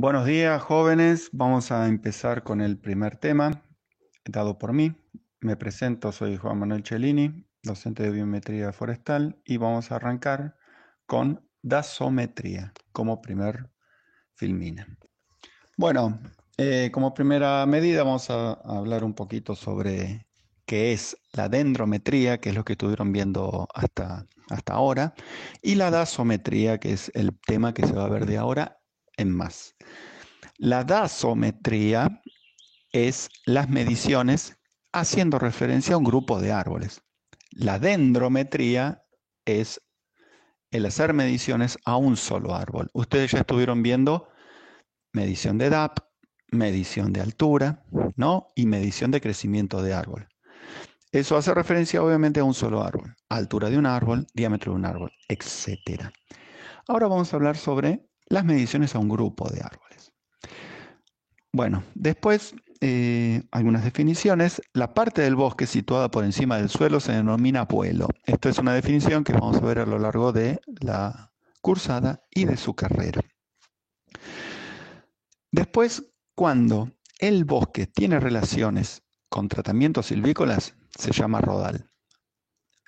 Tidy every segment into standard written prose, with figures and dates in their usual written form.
Buenos días, jóvenes. Vamos a empezar con el primer tema dado por mí. Me presento, soy Juan Manuel Cellini, docente de biometría forestal, y vamos a arrancar con dasometría como primer filmina. Bueno, como primera medida vamos a hablar un poquito sobre qué es la dendrometría, que es lo que estuvieron viendo hasta ahora, y la dasometría, que es el tema que se va a ver de ahora en más. La dasometría es las mediciones haciendo referencia a un grupo de árboles. La dendrometría es el hacer mediciones a un solo árbol. Ustedes ya estuvieron viendo medición de DAP, medición de altura, ¿no? Y medición de crecimiento de árbol. Eso hace referencia obviamente a un solo árbol, altura de un árbol, diámetro de un árbol, etc. Ahora vamos a hablar sobre las mediciones a un grupo de árboles. Bueno, después algunas definiciones. La parte del bosque situada por encima del suelo se denomina vuelo. Esto es una definición que vamos a ver a lo largo de la cursada y de su carrera. Después, cuando el bosque tiene relaciones con tratamientos silvícolas, se llama rodal.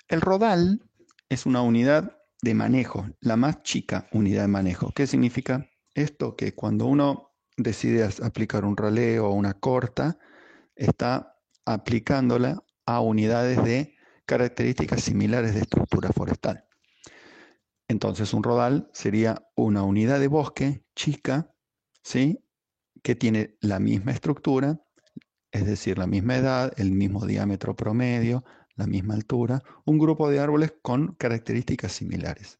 El rodal es una unidad de manejo, la más chica unidad de manejo. ¿Qué significa esto? Que cuando uno decide aplicar un raleo o una corta, está aplicándola a unidades de características similares de estructura forestal. Entonces un rodal sería una unidad de bosque chica, ¿sí? Que tiene la misma estructura, es decir, la misma edad, el mismo diámetro promedio, la misma altura, un grupo de árboles con características similares.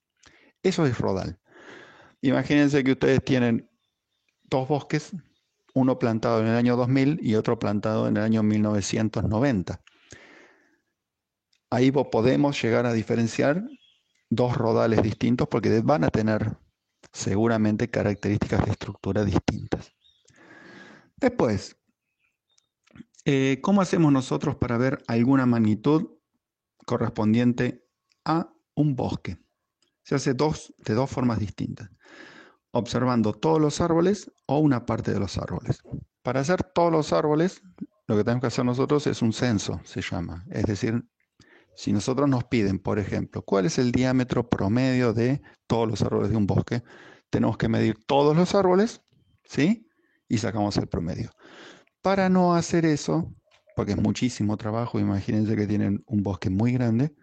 Eso es rodal. Imagínense que ustedes tienen dos bosques, uno plantado en el año 2000 y otro plantado en el año 1990. Ahí podemos llegar a diferenciar dos rodales distintos porque van a tener seguramente características de estructura distintas. Después, ¿cómo hacemos nosotros para ver alguna magnitud correspondiente a un bosque? Se hace de dos formas distintas, observando todos los árboles o una parte de los árboles. Para hacer todos los árboles, lo que tenemos que hacer nosotros es un censo, se llama. Es decir, si nosotros nos piden, por ejemplo, cuál es el diámetro promedio de todos los árboles de un bosque, tenemos que medir todos los árboles, ¿sí? Y sacamos el promedio. Para no hacer eso, porque es muchísimo trabajo, imagínense que tienen un bosque muy grande,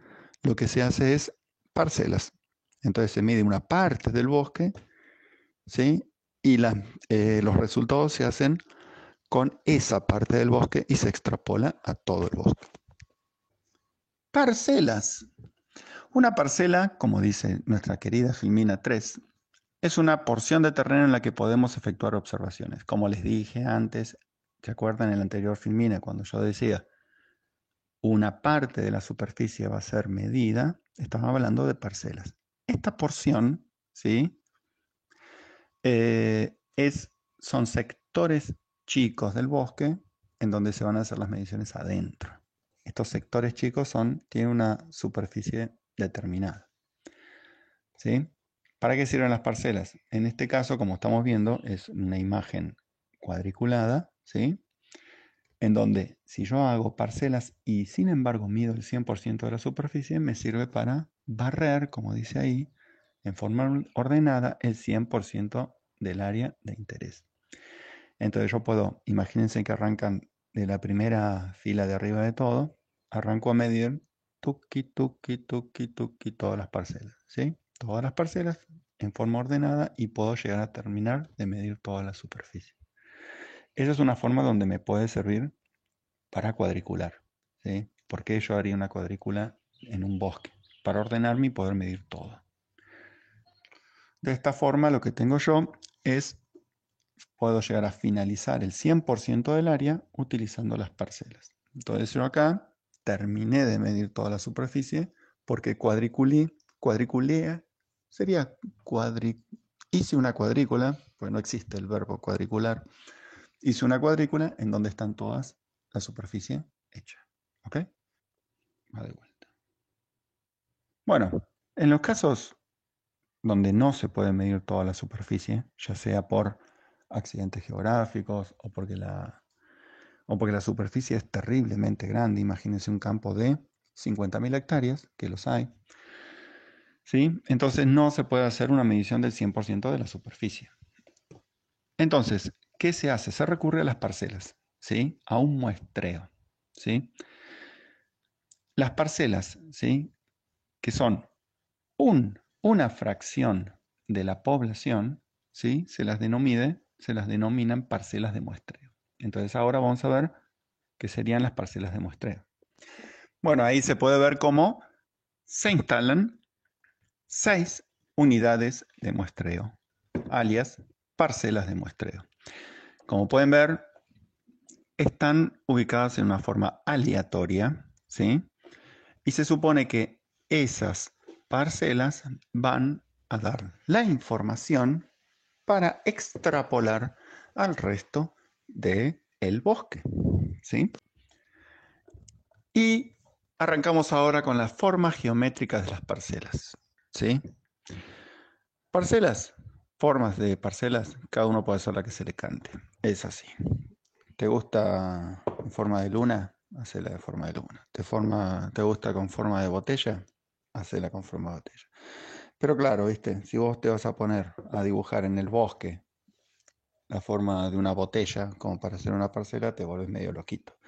lo que se hace es parcelas. Entonces se mide una parte del bosque, ¿sí? Y los resultados se hacen con esa parte del bosque y se extrapola a todo el bosque. Parcelas. Una parcela, como dice nuestra querida Filmina 3, es una porción de terreno en la que podemos efectuar observaciones. Como les dije antes, ¿se acuerdan en el anterior Filmina cuando yo decía una parte de la superficie va a ser medida? Estamos hablando de parcelas. Esta porción, ¿sí? Son sectores chicos del bosque en donde se van a hacer las mediciones adentro. Estos sectores chicos tienen una superficie determinada. ¿Sí? ¿Para qué sirven las parcelas? En este caso, como estamos viendo, es una imagen cuadriculada, ¿sí? En donde si yo hago parcelas y sin embargo mido el 100% de la superficie, me sirve para barrer, como dice ahí, en forma ordenada el 100% del área de interés. Entonces yo puedo, imagínense que arrancan de la primera fila de arriba de todo, arranco a medir tuki, tuki, tuki, tuki, todas las parcelas, ¿sí? Todas las parcelas en forma ordenada y puedo llegar a terminar de medir toda la superficie. Esa es una forma donde me puede servir para cuadricular, ¿sí? Porque yo haría una cuadrícula en un bosque para ordenarme y poder medir todo. De esta forma lo que tengo yo es, puedo llegar a finalizar el 100% del área utilizando las parcelas. Entonces yo acá terminé de medir toda la superficie porque cuadriculé, sería hice una cuadrícula, pues no existe el verbo cuadricular, hice una cuadrícula en donde están todas la superficie hecha. ¿Ok? Va de vuelta. Bueno, en los casos donde no se puede medir toda la superficie, ya sea por accidentes geográficos o porque la superficie es terriblemente grande. Imagínense un campo de 50.000 hectáreas, que los hay. ¿Sí? Entonces no se puede hacer una medición del 100% de la superficie. Entonces, ¿qué se hace? Se recurre a las parcelas, ¿sí? A un muestreo, ¿sí? Las parcelas, ¿sí? Que son una fracción de la población, ¿sí? Se las denominan parcelas de muestreo. Entonces ahora vamos a ver qué serían las parcelas de muestreo. Bueno, ahí se puede ver cómo se instalan 6 unidades de muestreo, alias parcelas de muestreo. Como pueden ver, están ubicadas en una forma aleatoria, ¿sí? Y se supone que esas parcelas van a dar la información para extrapolar al resto del bosque, ¿sí? Y arrancamos ahora con las formas geométricas de las parcelas, ¿sí? Parcelas, formas de parcelas, cada uno puede hacer la que se le cante. Es así. ¿Te gusta en forma de luna? Hacela de forma de luna. ¿Te gusta con forma de botella? Hacela con forma de botella. Pero claro, ¿viste? Si vos te vas a poner a dibujar en el bosque la forma de una botella, como para hacer una parcela, te vuelves medio loquito.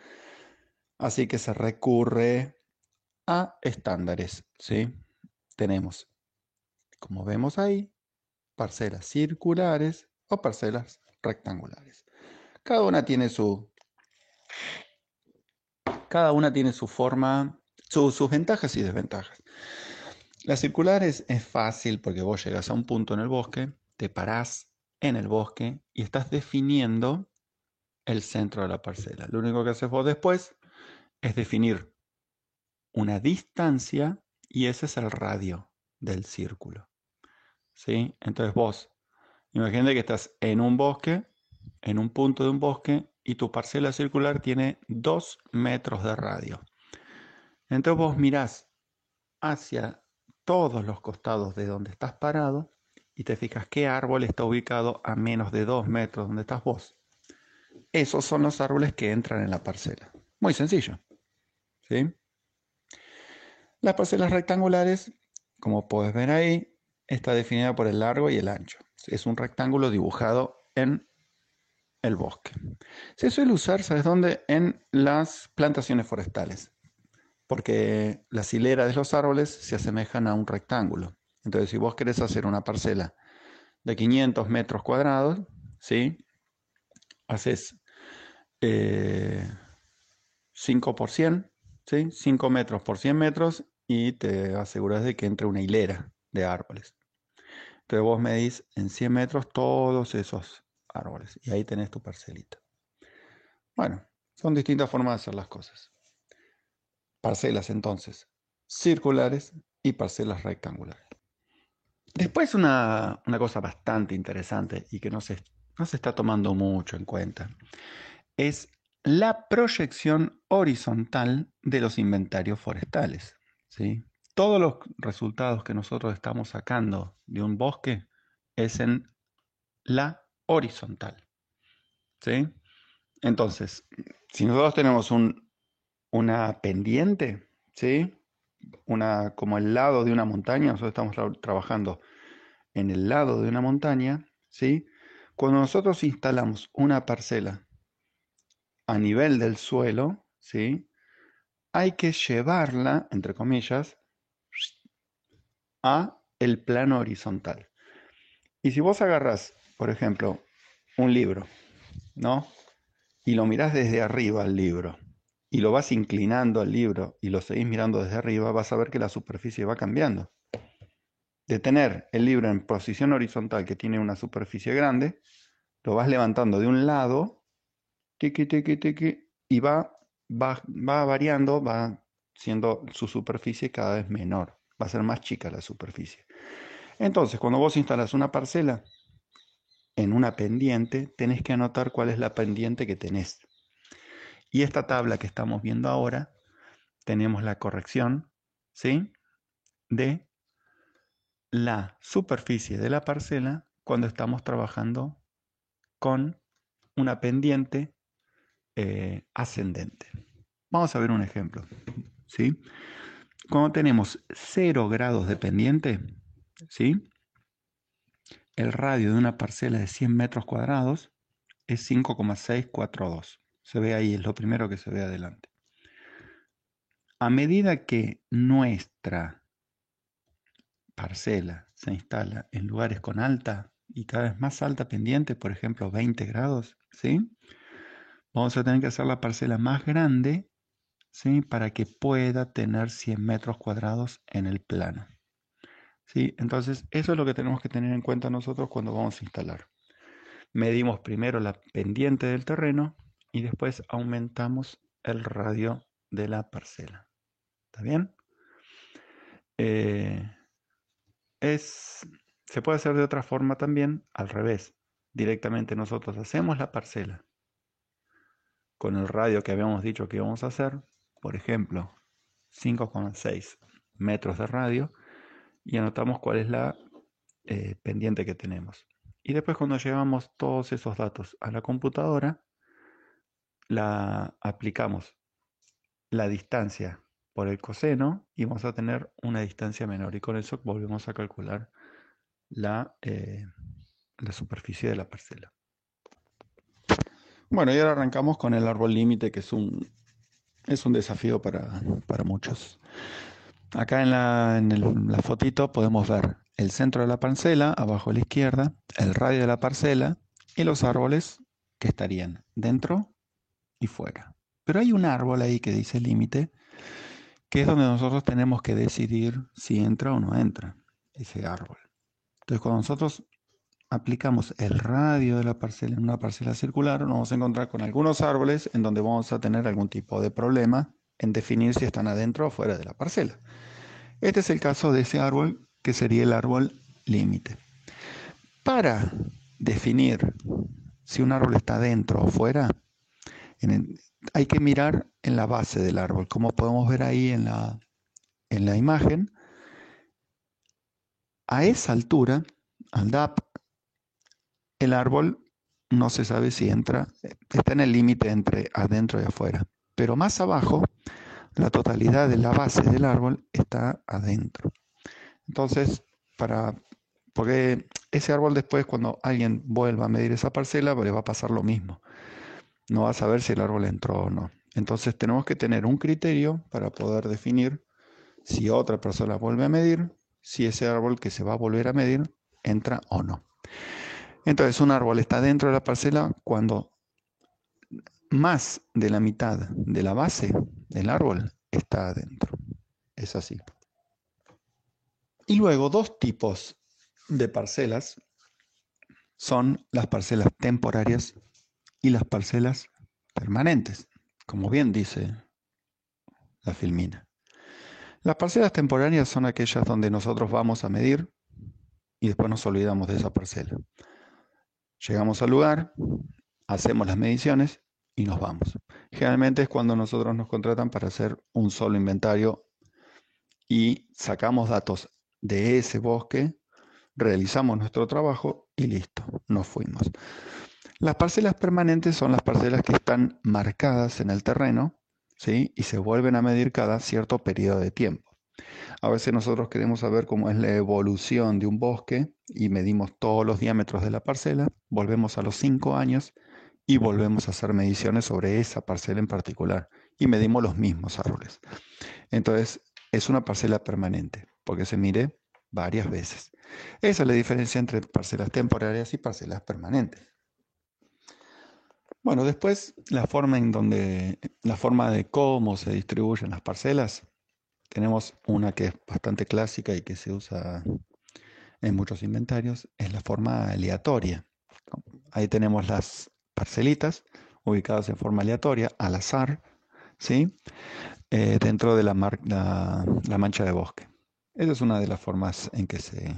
Así que se recurre a estándares, ¿sí? Tenemos, como vemos ahí, parcelas circulares o parcelas rectangulares. Cada una tiene su forma, sus ventajas y desventajas. Las circulares es fácil porque vos llegas a un punto en el bosque, te parás en el bosque y estás definiendo el centro de la parcela. Lo único que haces vos después es definir una distancia y ese es el radio del círculo, ¿sí? Entonces vos, imagínate que estás en un bosque, en un punto de un bosque, y tu parcela circular tiene 2 metros de radio. Entonces vos mirás hacia todos los costados de donde estás parado y te fijas qué árbol está ubicado a menos de 2 metros donde estás vos. Esos son los árboles que entran en la parcela. Muy sencillo, ¿sí? Las parcelas rectangulares, como puedes ver ahí, está definida por el largo y el ancho. Es un rectángulo dibujado en el bosque. Se suele usar, ¿sabes dónde? En las plantaciones forestales, porque las hileras de los árboles se asemejan a un rectángulo. Entonces, si vos querés hacer una parcela de 500 metros cuadrados, ¿sí? Haces 5 por 100, ¿sí? 5 metros por 100 metros y te aseguras de que entre una hilera de árboles. Entonces vos medís en 100 metros todos esos árboles y ahí tenés tu parcelita. Bueno, son distintas formas de hacer las cosas. Parcelas entonces circulares y parcelas rectangulares. Después una cosa bastante interesante y que no se está tomando mucho en cuenta es la proyección horizontal de los inventarios forestales, ¿sí? Todos los resultados que nosotros estamos sacando de un bosque es en la horizontal, ¿sí? Entonces, si nosotros tenemos una pendiente, ¿sí? Como el lado de una montaña, nosotros estamos trabajando en el lado de una montaña, ¿sí? Cuando nosotros instalamos una parcela a nivel del suelo, ¿sí? Hay que llevarla, entre comillas, a el plano horizontal. Y si vos agarrás, por ejemplo, un libro, ¿no? Y lo mirás desde arriba al libro, y lo vas inclinando al libro, y lo seguís mirando desde arriba, vas a ver que la superficie va cambiando. De tener el libro en posición horizontal, que tiene una superficie grande, lo vas levantando de un lado, tiqui, tiqui, tiqui, y va variando, va siendo su superficie cada vez menor, va a ser más chica la superficie. Entonces, cuando vos instalas una parcela en una pendiente, tenés que anotar cuál es la pendiente que tenés. Y esta tabla que estamos viendo ahora, tenemos la corrección, ¿sí? De la superficie de la parcela cuando estamos trabajando con una pendiente ascendente. Vamos a ver un ejemplo, ¿sí? Cuando tenemos 0 grados de pendiente, ¿sí? El radio de una parcela de 100 metros cuadrados es 5,642. Se ve ahí, es lo primero que se ve adelante. A medida que nuestra parcela se instala en lugares con alta y cada vez más alta pendiente, por ejemplo 20 grados, ¿sí? Vamos a tener que hacer la parcela más grande, ¿sí? Para que pueda tener 100 metros cuadrados en el plano, ¿sí? Entonces, eso es lo que tenemos que tener en cuenta nosotros cuando vamos a instalar. Medimos primero la pendiente del terreno y después aumentamos el radio de la parcela. ¿Está bien? Se puede hacer de otra forma también, al revés. Directamente nosotros hacemos la parcela con el radio que habíamos dicho que íbamos a hacer, por ejemplo, 5,6 metros de radio, y anotamos cuál es la pendiente que tenemos. Y después cuando llevamos todos esos datos a la computadora, la aplicamos la distancia por el coseno y vamos a tener una distancia menor. Y con eso volvemos a calcular la superficie de la parcela. Bueno, y ahora arrancamos con el árbol límite, que es un desafío para muchos. Acá en la fotito podemos ver el centro de la parcela, abajo a la izquierda, el radio de la parcela y los árboles que estarían dentro y fuera. Pero hay un árbol ahí que dice límite, que es donde nosotros tenemos que decidir si entra o no entra ese árbol. Entonces, cuando nosotros aplicamos el radio de la parcela en una parcela circular, nos vamos a encontrar con algunos árboles en donde vamos a tener algún tipo de problema en definir si están adentro o fuera de la parcela. Este es el caso de ese árbol, que sería el árbol límite. Para definir si un árbol está dentro o fuera, hay que mirar en la base del árbol. Como podemos ver ahí en la imagen, a esa altura, al DAP, el árbol no se sabe si entra, está en el límite entre adentro y afuera. Pero más abajo, la totalidad de la base del árbol está adentro. Entonces, porque ese árbol después, cuando alguien vuelva a medir esa parcela, le va a pasar lo mismo. No va a saber si el árbol entró o no. Entonces tenemos que tener un criterio para poder definir si otra persona vuelve a medir, si ese árbol que se va a volver a medir entra o no. Entonces un árbol está dentro de la parcela cuando más de la mitad de la base del árbol está adentro. Es así. Y luego dos tipos de parcelas son las parcelas temporarias y las parcelas permanentes, como bien dice la filmina. Las parcelas temporarias son aquellas donde nosotros vamos a medir y después nos olvidamos de esa parcela. Llegamos al lugar, hacemos las mediciones y nos vamos. Generalmente es cuando nosotros nos contratan para hacer un solo inventario y sacamos datos de ese bosque, realizamos nuestro trabajo y listo, nos fuimos. Las parcelas permanentes son las parcelas que están marcadas en el terreno, ¿sí? Y se vuelven a medir cada cierto periodo de tiempo. A veces nosotros queremos saber cómo es la evolución de un bosque y medimos todos los diámetros de la parcela, volvemos a los 5 años y volvemos a hacer mediciones sobre esa parcela en particular y medimos los mismos árboles. Entonces es una parcela permanente porque se mide varias veces. Esa es la diferencia entre parcelas temporarias y parcelas permanentes. Bueno, después la forma de cómo se distribuyen las parcelas, tenemos una que es bastante clásica y que se usa en muchos inventarios, es la forma aleatoria. Ahí tenemos las parcelitas ubicadas en forma aleatoria, al azar, ¿sí? Dentro de la mancha de bosque. Esa es una de las formas en que se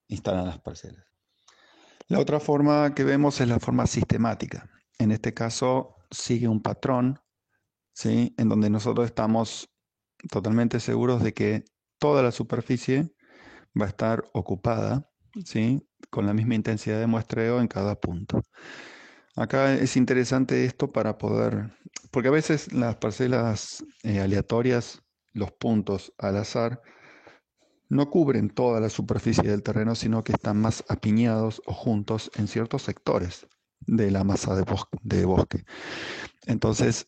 instalan las parcelas. La otra forma que vemos es la forma sistemática. En este caso sigue un patrón, ¿sí? En donde nosotros estamos totalmente seguros de que toda la superficie va a estar ocupada, ¿sí? con la misma intensidad de muestreo en cada punto. Acá es interesante esto para poder, porque a veces las parcelas aleatorias, los puntos al azar, no cubren toda la superficie del terreno, sino que están más apiñados o juntos en ciertos sectores de la masa de bosque. Entonces,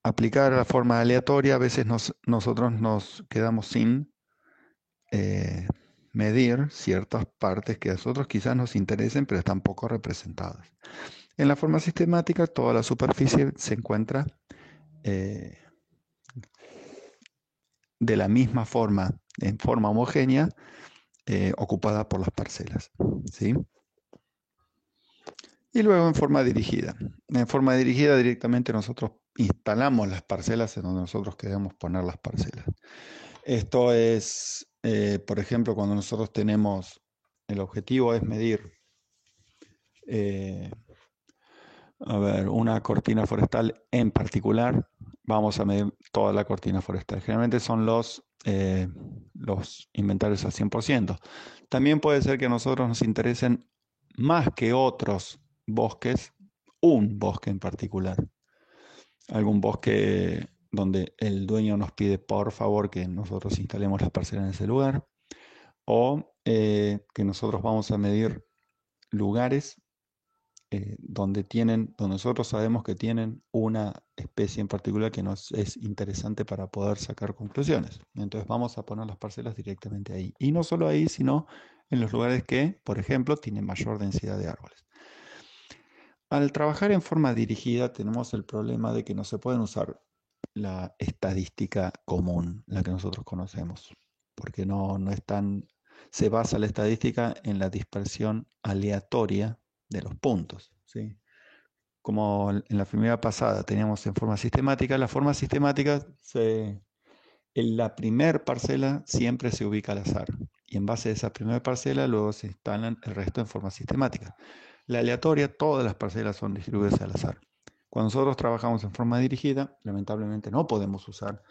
aplicar la forma aleatoria, a veces nosotros nos quedamos sin medir ciertas partes que a nosotros quizás nos interesen, pero están poco representadas. En la forma sistemática, toda la superficie se encuentra de la misma forma, en forma homogénea, ocupada por las parcelas, ¿sí? Y luego en forma dirigida. En forma dirigida directamente nosotros instalamos las parcelas en donde nosotros queremos poner las parcelas. Esto es, por ejemplo, cuando nosotros tenemos, el objetivo es medir, una cortina forestal en particular, vamos a medir toda la cortina forestal. Generalmente son los inventarios al 100%. También puede ser que a nosotros nos interesen más que otros bosques, un bosque en particular. Algún bosque donde el dueño nos pide por favor que nosotros instalemos las parcelas en ese lugar, o que nosotros vamos a medir lugares donde nosotros sabemos que tienen una especie en particular que nos es interesante para poder sacar conclusiones. Entonces vamos a poner las parcelas directamente ahí. Y no solo ahí, sino en los lugares que, por ejemplo, tienen mayor densidad de árboles. Al trabajar en forma dirigida tenemos el problema de que no se pueden usar la estadística común, la que nosotros conocemos, porque no es tan, se basa la estadística en la dispersión aleatoria de los puntos, ¿sí? Como en la primera pasada teníamos en forma sistemática, la forma sistemática en la primer parcela siempre se ubica al azar, y en base a esa primera parcela luego se instalan el resto en forma sistemática. La aleatoria, todas las parcelas son distribuidas al azar. Cuando nosotros trabajamos en forma dirigida, lamentablemente no podemos usar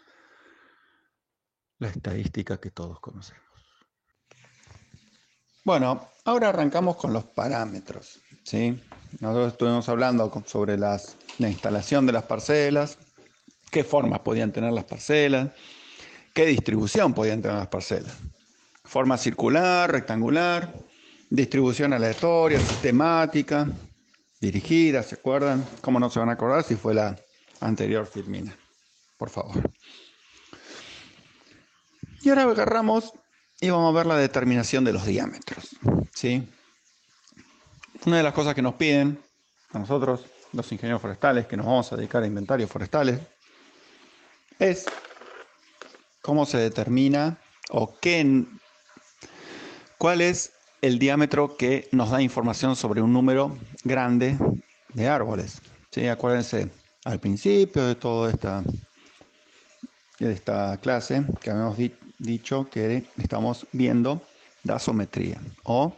la estadística que todos conocemos. Bueno, ahora arrancamos con los parámetros, ¿sí? Nosotros estuvimos hablando sobre la instalación de las parcelas, qué formas podían tener las parcelas, qué distribución podían tener las parcelas. Forma circular, rectangular, distribución aleatoria, sistemática, dirigida, ¿se acuerdan? ¿Cómo no se van a acordar si fue la anterior Firmina? Por favor. Y ahora agarramos y vamos a ver la determinación de los diámetros, ¿sí? Una de las cosas que nos piden a nosotros, los ingenieros forestales, que nos vamos a dedicar a inventarios forestales, es cómo se determina o cuál es el diámetro que nos da información sobre un número grande de árboles. ¿Sí? Acuérdense, al principio de toda esta clase que habíamos dicho que estamos viendo dasometría o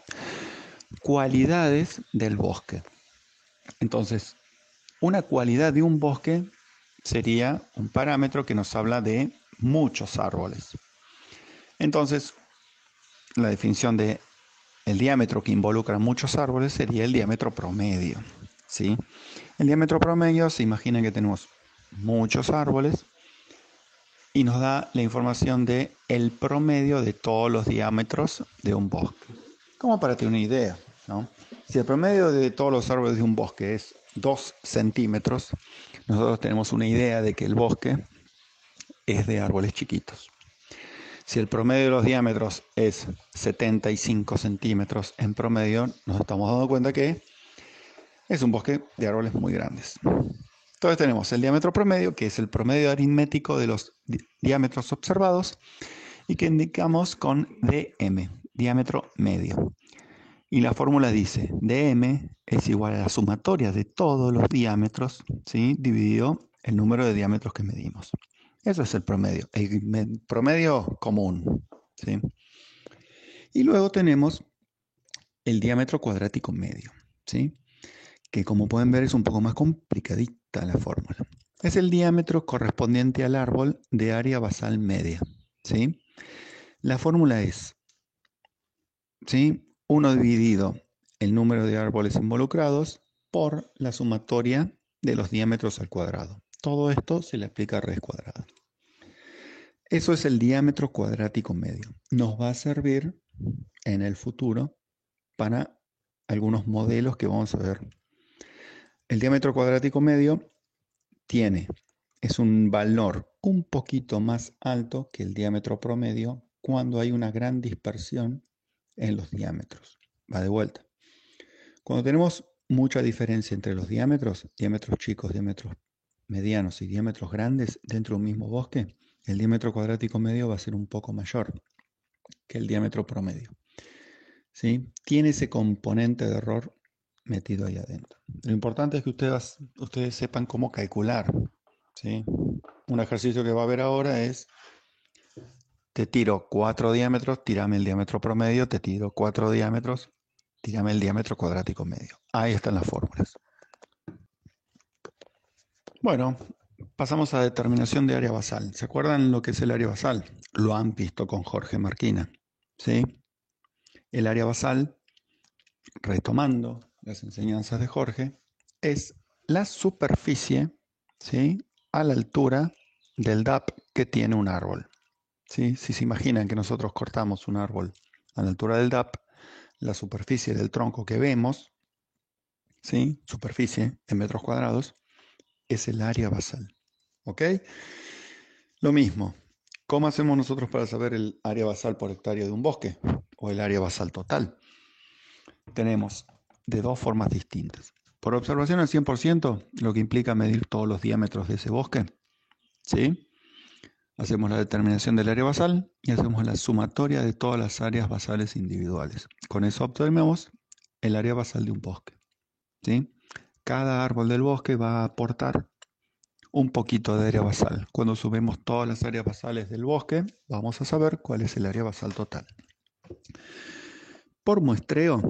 cualidades del bosque. Entonces, una cualidad de un bosque sería un parámetro que nos habla de muchos árboles. Entonces, la definición de el diámetro que involucra muchos árboles sería el diámetro promedio, ¿sí? El diámetro promedio, se imagina que tenemos muchos árboles y nos da la información de el promedio de todos los diámetros de un bosque. Como para tener una idea, ¿no? Si el promedio de todos los árboles de un bosque es 2 centímetros, nosotros tenemos una idea de que el bosque es de árboles chiquitos. Si el promedio de los diámetros es 75 centímetros en promedio, nos estamos dando cuenta que es un bosque de árboles muy grandes. Entonces tenemos el diámetro promedio, que es el promedio aritmético de los diámetros observados y que indicamos con dm, diámetro medio. Y la fórmula dice, dm es igual a la sumatoria de todos los diámetros, ¿sí? Dividido el número de diámetros que medimos. Eso es el promedio común, ¿sí? Y luego tenemos el diámetro cuadrático medio, ¿sí? Que como pueden ver es un poco más complicadita la fórmula. Es el diámetro correspondiente al árbol de área basal media, ¿sí? La fórmula es ¿sí? 1 dividido el número de árboles involucrados por la sumatoria de los diámetros al cuadrado. Todo esto se le aplica a raíz cuadrada. Eso es el diámetro cuadrático medio. Nos va a servir en el futuro para algunos modelos que vamos a ver. El diámetro cuadrático medio es un valor un poquito más alto que el diámetro promedio cuando hay una gran dispersión en los diámetros. Va de vuelta. Cuando tenemos mucha diferencia entre los diámetros chicos, diámetros medianos y diámetros grandes dentro de un mismo bosque, el diámetro cuadrático medio va a ser un poco mayor que el diámetro promedio. ¿Sí? Tiene ese componente de error metido ahí adentro. Lo importante es que ustedes sepan cómo calcular. ¿Sí? Un ejercicio que va a haber ahora es, te tiro 4 diámetros, tírame el diámetro promedio, te tiro 4 diámetros, tírame el diámetro cuadrático medio. Ahí están las fórmulas. Bueno, pasamos a determinación de área basal. ¿Se acuerdan lo que es el área basal? Lo han visto con Jorge Marquina. ¿Sí? El área basal, retomando las enseñanzas de Jorge, es la superficie, ¿sí?, a la altura del DAP que tiene un árbol. ¿Sí? Si se imaginan que nosotros cortamos un árbol a la altura del DAP, la superficie del tronco que vemos, ¿sí?, superficie en metros cuadrados, es el área basal. ¿Ok? Lo mismo, ¿cómo hacemos nosotros para saber el área basal por hectárea de un bosque o el área basal total? Tenemos de dos formas distintas. Por observación al 100%, lo que implica medir todos los diámetros de ese bosque, ¿sí? Hacemos la determinación del área basal y hacemos la sumatoria de todas las áreas basales individuales. Con eso obtenemos el área basal de un bosque, ¿sí? Cada árbol del bosque va a aportar un poquito de área basal. Cuando sumemos todas las áreas basales del bosque, vamos a saber cuál es el área basal total. Por muestreo,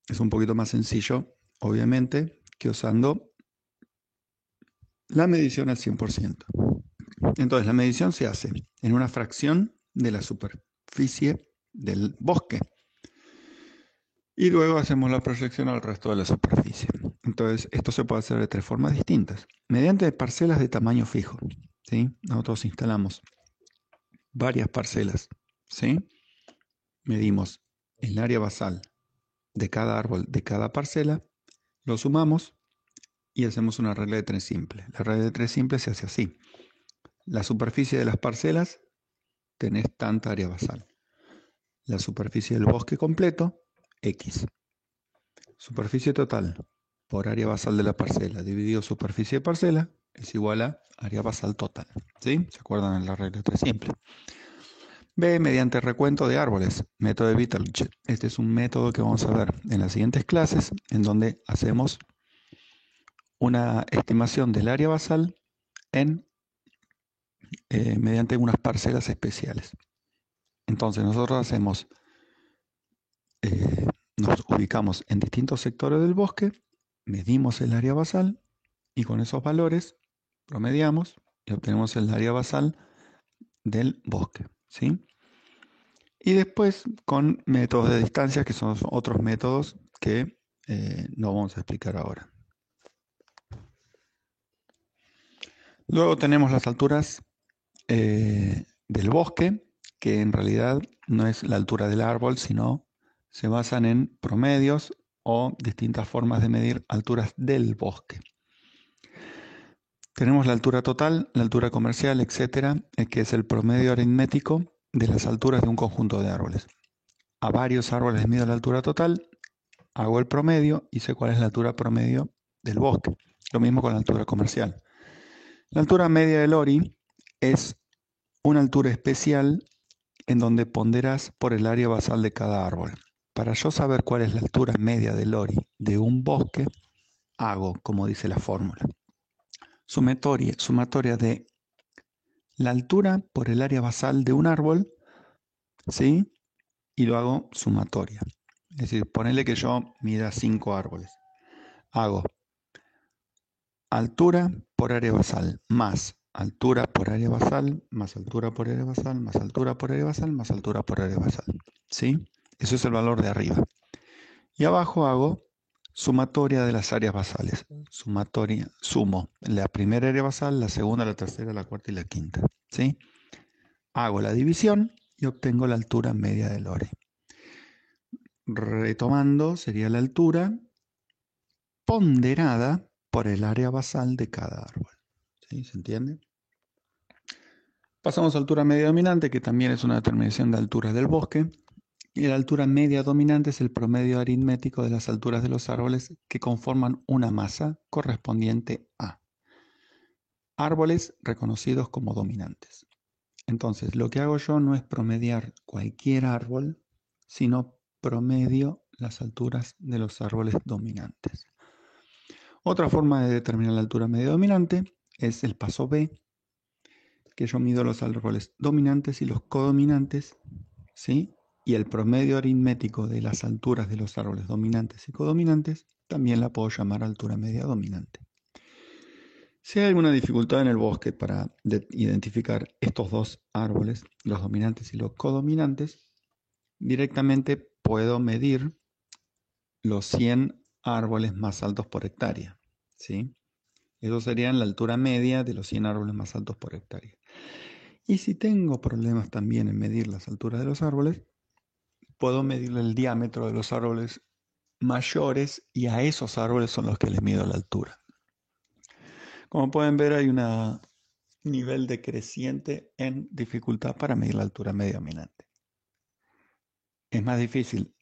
es un poquito más sencillo, obviamente, que usando la medición al 100%. Entonces, la medición se hace en una fracción de la superficie del bosque. Y luego hacemos la proyección al resto de la superficie. Entonces, esto se puede hacer de 3 formas distintas. Mediante parcelas de tamaño fijo, ¿sí? Nosotros instalamos varias parcelas, ¿sí? Medimos el área basal de cada árbol, de cada parcela, lo sumamos y hacemos una regla de 3 simple. La regla de 3 simple se hace así. La superficie de las parcelas, tenés tanta área basal. La superficie del bosque completo, X. Superficie total por área basal de la parcela dividido superficie de parcela es igual a área basal total. ¿Sí? ¿Se acuerdan de la regla 3 simple? B, mediante recuento de árboles, método de Vitalich. Este es un método que vamos a ver en las siguientes clases, en donde hacemos una estimación del área basal mediante unas parcelas especiales. Entonces nosotros nos ubicamos en distintos sectores del bosque, medimos el área basal y con esos valores promediamos y obtenemos el área basal del bosque, ¿sí? Y después con métodos de distancia, que son otros métodos que no vamos a explicar ahora. Luego tenemos las alturas del bosque, que en realidad no es la altura del árbol, sino se basan en promedios o distintas formas de medir alturas del bosque. Tenemos la altura total, la altura comercial, etcétera, que es el promedio aritmético de las alturas de un conjunto de árboles. A varios árboles mido la altura total, hago el promedio y sé cuál es la altura promedio del bosque. Lo mismo con la altura comercial. La altura media del ORI es una altura especial en donde ponderas por el área basal de cada árbol. Para yo saber cuál es la altura media del ORI de un bosque, hago, como dice la fórmula, sumatoria de la altura por el área basal de un árbol, ¿sí? Y lo hago sumatoria. Es decir, ponele que yo mida 5 árboles. Hago altura por área basal, más altura por área basal, más altura por área basal, más altura por área basal, más altura por área basal. ¿Sí? Eso es el valor de arriba. Y abajo hago sumatoria de las áreas basales. Sumatoria, sumo la primera área basal, la segunda, la tercera, la cuarta y la quinta. ¿Sí? Hago la división y obtengo la altura media del lore. Retomando, sería la altura ponderada por el área basal de cada árbol. ¿Sí? ¿Se entiende? Pasamos a altura media dominante, que también es una determinación de alturas del bosque. Y la altura media dominante es el promedio aritmético de las alturas de los árboles que conforman una masa correspondiente a árboles reconocidos como dominantes. Entonces, lo que hago yo no es promediar cualquier árbol, sino promedio las alturas de los árboles dominantes. Otra forma de determinar la altura media dominante es el paso B, que yo mido los árboles dominantes y los codominantes, ¿sí? Y el promedio aritmético de las alturas de los árboles dominantes y codominantes también la puedo llamar altura media dominante. Si hay alguna dificultad en el bosque para identificar estos dos árboles, los dominantes y los codominantes, directamente puedo medir los 100 árboles más altos por hectárea, ¿sí? Eso sería la altura media de los 100 árboles más altos por hectárea. Y si tengo problemas también en medir las alturas de los árboles, puedo medir el diámetro de los árboles mayores y a esos árboles son los que les mido la altura. Como pueden ver, hay un nivel decreciente en dificultad para medir la altura media dominante. Es más difícil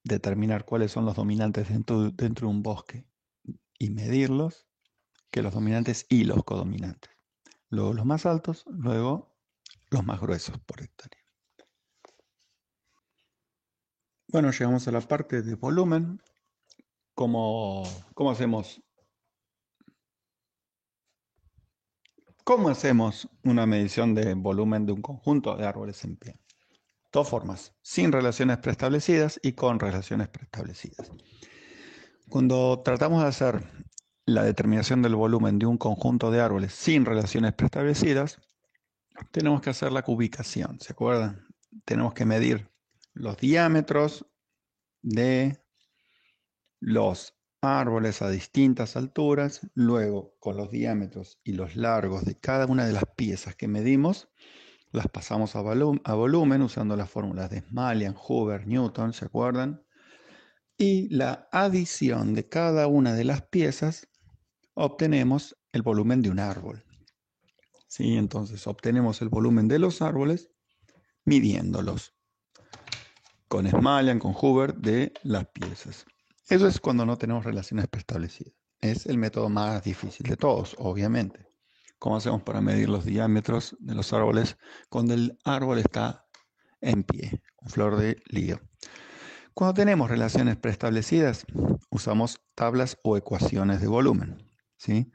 determinar cuáles son los dominantes dentro de un bosque y medirlos que los dominantes y los codominantes. Luego los más altos, luego los más gruesos por hectárea. Bueno, llegamos a la parte de volumen. ¿Cómo hacemos? ¿Cómo hacemos una medición de volumen de un conjunto de árboles en pie? Dos formas, sin relaciones preestablecidas y con relaciones preestablecidas. Cuando tratamos de hacer la determinación del volumen de un conjunto de árboles sin relaciones preestablecidas, tenemos que hacer la cubicación, ¿se acuerdan? Tenemos que medir los diámetros de los árboles a distintas alturas, luego con los diámetros y los largos de cada una de las piezas que medimos, las pasamos a volumen usando las fórmulas de Smalian, Hoover, Newton, ¿se acuerdan? Y la adición de cada una de las piezas obtenemos el volumen de un árbol. ¿Sí? Entonces obtenemos el volumen de los árboles midiéndolos con Smalian, con Hoover, de las piezas. Eso es cuando no tenemos relaciones preestablecidas. Es el método más difícil de todos, obviamente. ¿Cómo hacemos para medir los diámetros de los árboles cuando el árbol está en pie, con flor de lirio? Cuando tenemos relaciones preestablecidas, usamos tablas o ecuaciones de volumen, ¿sí?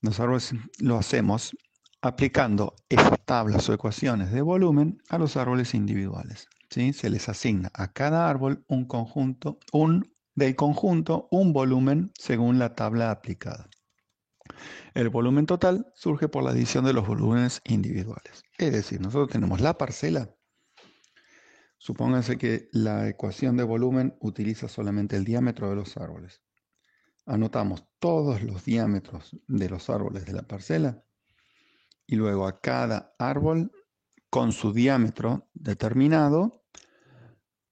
Los árboles lo hacemos aplicando esas tablas o ecuaciones de volumen a los árboles individuales, ¿sí? Se les asigna a cada árbol un conjunto, del conjunto un volumen según la tabla aplicada. El volumen total surge por la adición de los volúmenes individuales. Es decir, nosotros tenemos la parcela. Supónganse que la ecuación de volumen utiliza solamente el diámetro de los árboles. Anotamos todos los diámetros de los árboles de la parcela y luego a cada árbol con su diámetro determinado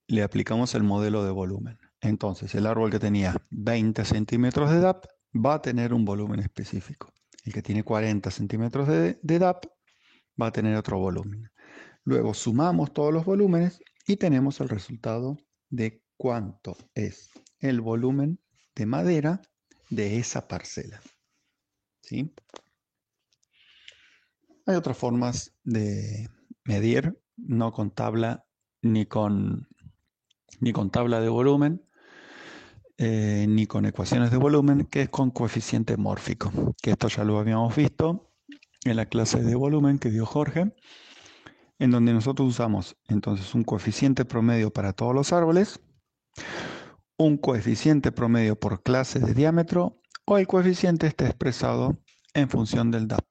le aplicamos el modelo de volumen. Entonces el árbol que tenía 20 centímetros de DAP va a tener un volumen específico. El que tiene 40 centímetros de DAP va a tener otro volumen. Luego sumamos todos los volúmenes y tenemos el resultado de cuánto es el volumen de madera de esa parcela. ¿Sí? Hay otras formas de medir, no con tabla ni con tabla de volumen, ni con ecuaciones de volumen, que es con coeficiente mórfico, que esto ya lo habíamos visto en la clase de volumen que dio Jorge, en donde nosotros usamos entonces un coeficiente promedio para todos los árboles, un coeficiente promedio por clase de diámetro, o el coeficiente está expresado en función del DAP.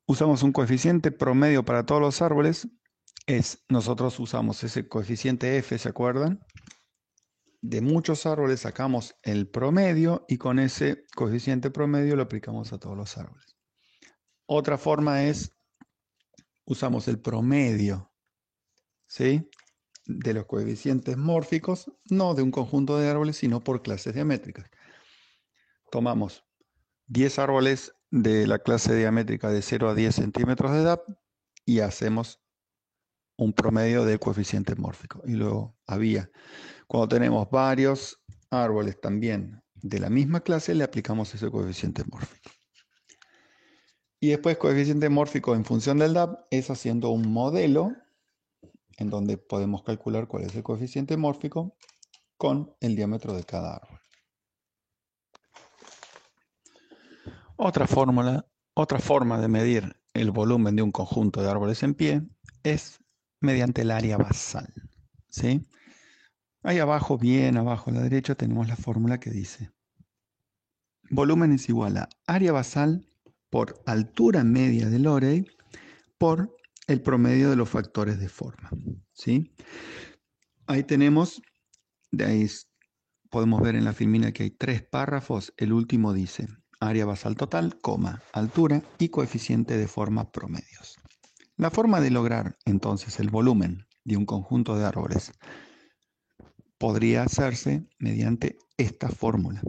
Usamos un coeficiente promedio para todos los árboles nosotros usamos ese coeficiente F, ¿se acuerdan? De muchos árboles sacamos el promedio y con ese coeficiente promedio lo aplicamos a todos los árboles. Otra forma es, usamos el promedio, ¿sí?, de los coeficientes mórficos, no de un conjunto de árboles, sino por clases diamétricas. Tomamos 10 árboles de la clase diamétrica de 0 a 10 centímetros de edad y hacemos un promedio del coeficiente mórfico. Y luego cuando tenemos varios árboles también de la misma clase, le aplicamos ese coeficiente mórfico. Y después coeficiente mórfico en función del DAP es haciendo un modelo en donde podemos calcular cuál es el coeficiente mórfico con el diámetro de cada árbol. Otra forma de medir el volumen de un conjunto de árboles en pie es mediante el área basal, ¿sí? Ahí abajo, bien abajo a la derecha, tenemos la fórmula que dice: volumen es igual a área basal por altura media del Lorey por el promedio de los factores de forma, ¿sí? Ahí tenemos, de ahí podemos ver en la filmina que hay 3 párrafos. El último dice área basal total, altura y coeficiente de forma promedios. La forma de lograr entonces el volumen de un conjunto de árboles podría hacerse mediante esta fórmula.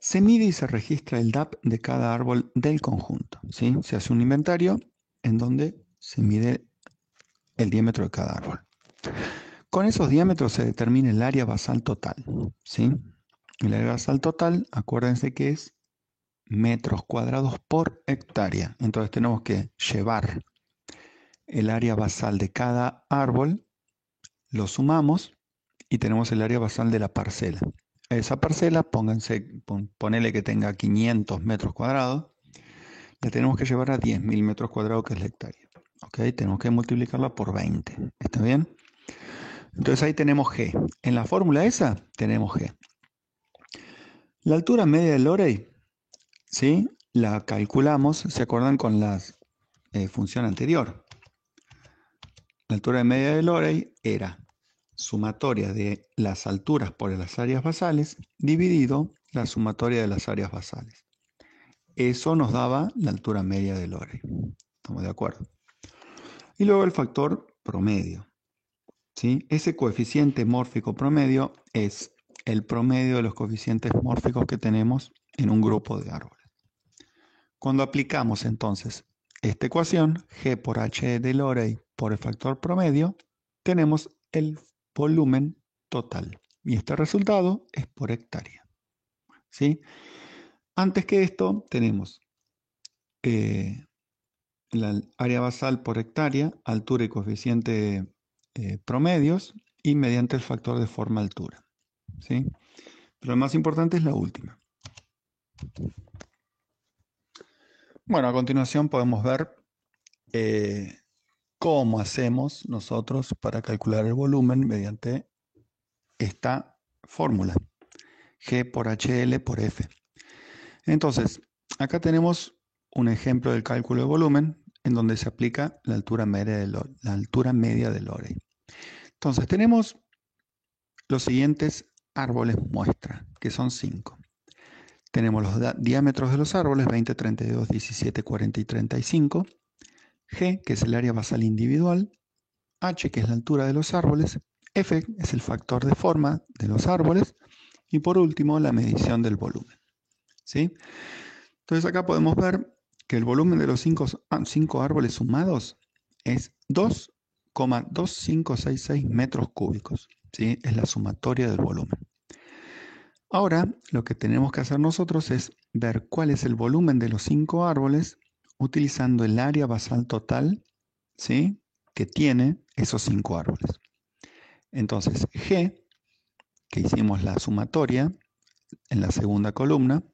Se mide y se registra el DAP de cada árbol del conjunto, ¿sí? Se hace un inventario en donde se mide el diámetro de cada árbol. Con esos diámetros se determina el área basal total, ¿sí? El área basal total, acuérdense que es metros cuadrados por hectárea. Entonces tenemos que llevar el área basal de cada árbol, lo sumamos y tenemos el área basal de la parcela. Esa parcela, ponele que tenga 500 metros cuadrados, la tenemos que llevar a 10.000 metros cuadrados, que es la hectárea. ¿Ok? Tenemos que multiplicarla por 20. ¿Está bien? Entonces ahí tenemos G. En la fórmula esa tenemos G. La altura media del Lorey, ¿sí?, la calculamos, ¿se acuerdan?, con la función anterior. La altura media del Lorey era sumatoria de las alturas por las áreas basales dividido la sumatoria de las áreas basales. Eso nos daba la altura media del Lorey. ¿Estamos de acuerdo? Y luego el factor promedio, ¿sí? Ese coeficiente mórfico promedio es el promedio de los coeficientes mórficos que tenemos en un grupo de árboles. Cuando aplicamos entonces esta ecuación, G por H de Lorey por el factor promedio, tenemos el volumen total. Y este resultado es por hectárea, ¿sí? Antes que esto tenemos la área basal por hectárea, altura y coeficiente promedios, y mediante el factor de forma altura, ¿sí? Pero lo más importante es la última. Bueno, a continuación podemos ver cómo hacemos nosotros para calcular el volumen mediante esta fórmula, G por HL por F. Entonces, acá tenemos un ejemplo del cálculo de volumen en donde se aplica la altura media del Lorey. Entonces, tenemos los siguientes árboles muestra, que son 5. Tenemos los diámetros de los árboles, 20, 32, 17, 40 y 35. G, que es el área basal individual. H, que es la altura de los árboles. F, es el factor de forma de los árboles. Y por último, la medición del volumen, ¿sí? Entonces acá podemos ver que el volumen de los 5 árboles sumados es 2,2566 metros cúbicos, ¿sí? Es la sumatoria del volumen. Ahora, lo que tenemos que hacer nosotros es ver cuál es el volumen de los 5 árboles utilizando el área basal total, ¿sí?, que tiene esos 5 árboles. Entonces, G, que hicimos la sumatoria en la segunda columna,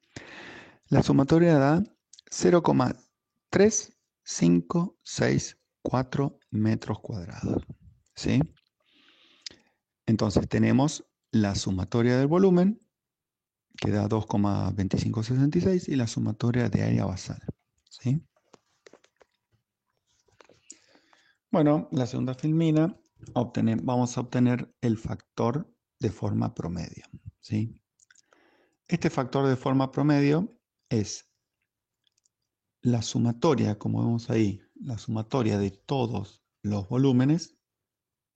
la sumatoria da 0,3564 metros cuadrados, ¿sí? Entonces tenemos la sumatoria del volumen, que da 2,2566, y la sumatoria de área basal, ¿sí? Bueno, la segunda filmina vamos a obtener el factor de forma promedio, ¿sí? Este factor de forma promedio es la sumatoria, como vemos ahí, la sumatoria de todos los volúmenes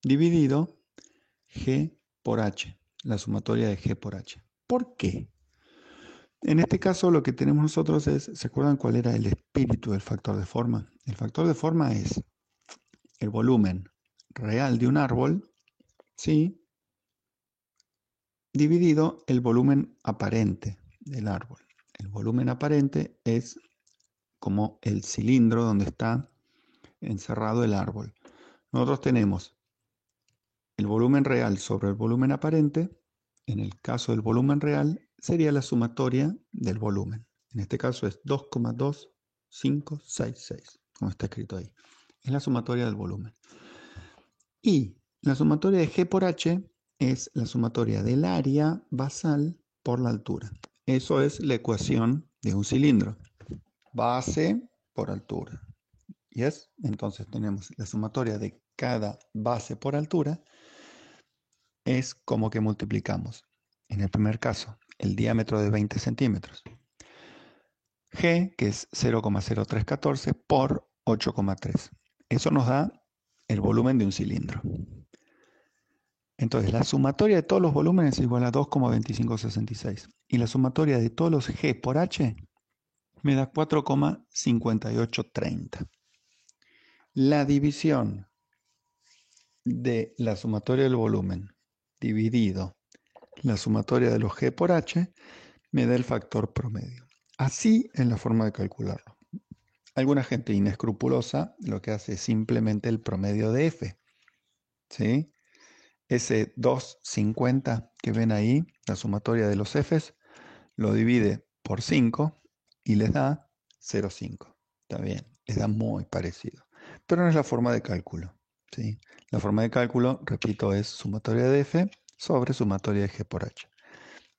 dividido G por H, la sumatoria de G por H. ¿Por qué? En este caso lo que tenemos nosotros es, ¿se acuerdan cuál era el espíritu del factor de forma? El factor de forma es el volumen real de un árbol, ¿sí? Dividido el volumen aparente del árbol. El volumen aparente es como el cilindro donde está encerrado el árbol. Nosotros tenemos el volumen real sobre el volumen aparente. En el caso del volumen real, sería la sumatoria del volumen. En este caso es 2,2566, como está escrito ahí. Es la sumatoria del volumen. Y la sumatoria de G por H es la sumatoria del área basal por la altura. Eso es la ecuación de un cilindro. Base por altura. ¿Yes? Entonces tenemos la sumatoria de cada base por altura es como que multiplicamos, en el primer caso, el diámetro de 20 centímetros. G, que es 0,0314 por 8,3. Eso nos da el volumen de un cilindro. Entonces, la sumatoria de todos los volúmenes es igual a 2,2566. Y la sumatoria de todos los G por H me da 4,5830. La división de la sumatoria del volumen dividido la sumatoria de los G por H me da el factor promedio. Así es la forma de calcularlo. Alguna gente inescrupulosa lo que hace es simplemente el promedio de F. ¿Sí? Ese 250 que ven ahí, la sumatoria de los Fs, lo divide por 5 y les da 0,5. Está bien, les da muy parecido. Pero no es la forma de cálculo. ¿Sí? La forma de cálculo, repito, es sumatoria de F sobre sumatoria de G por H.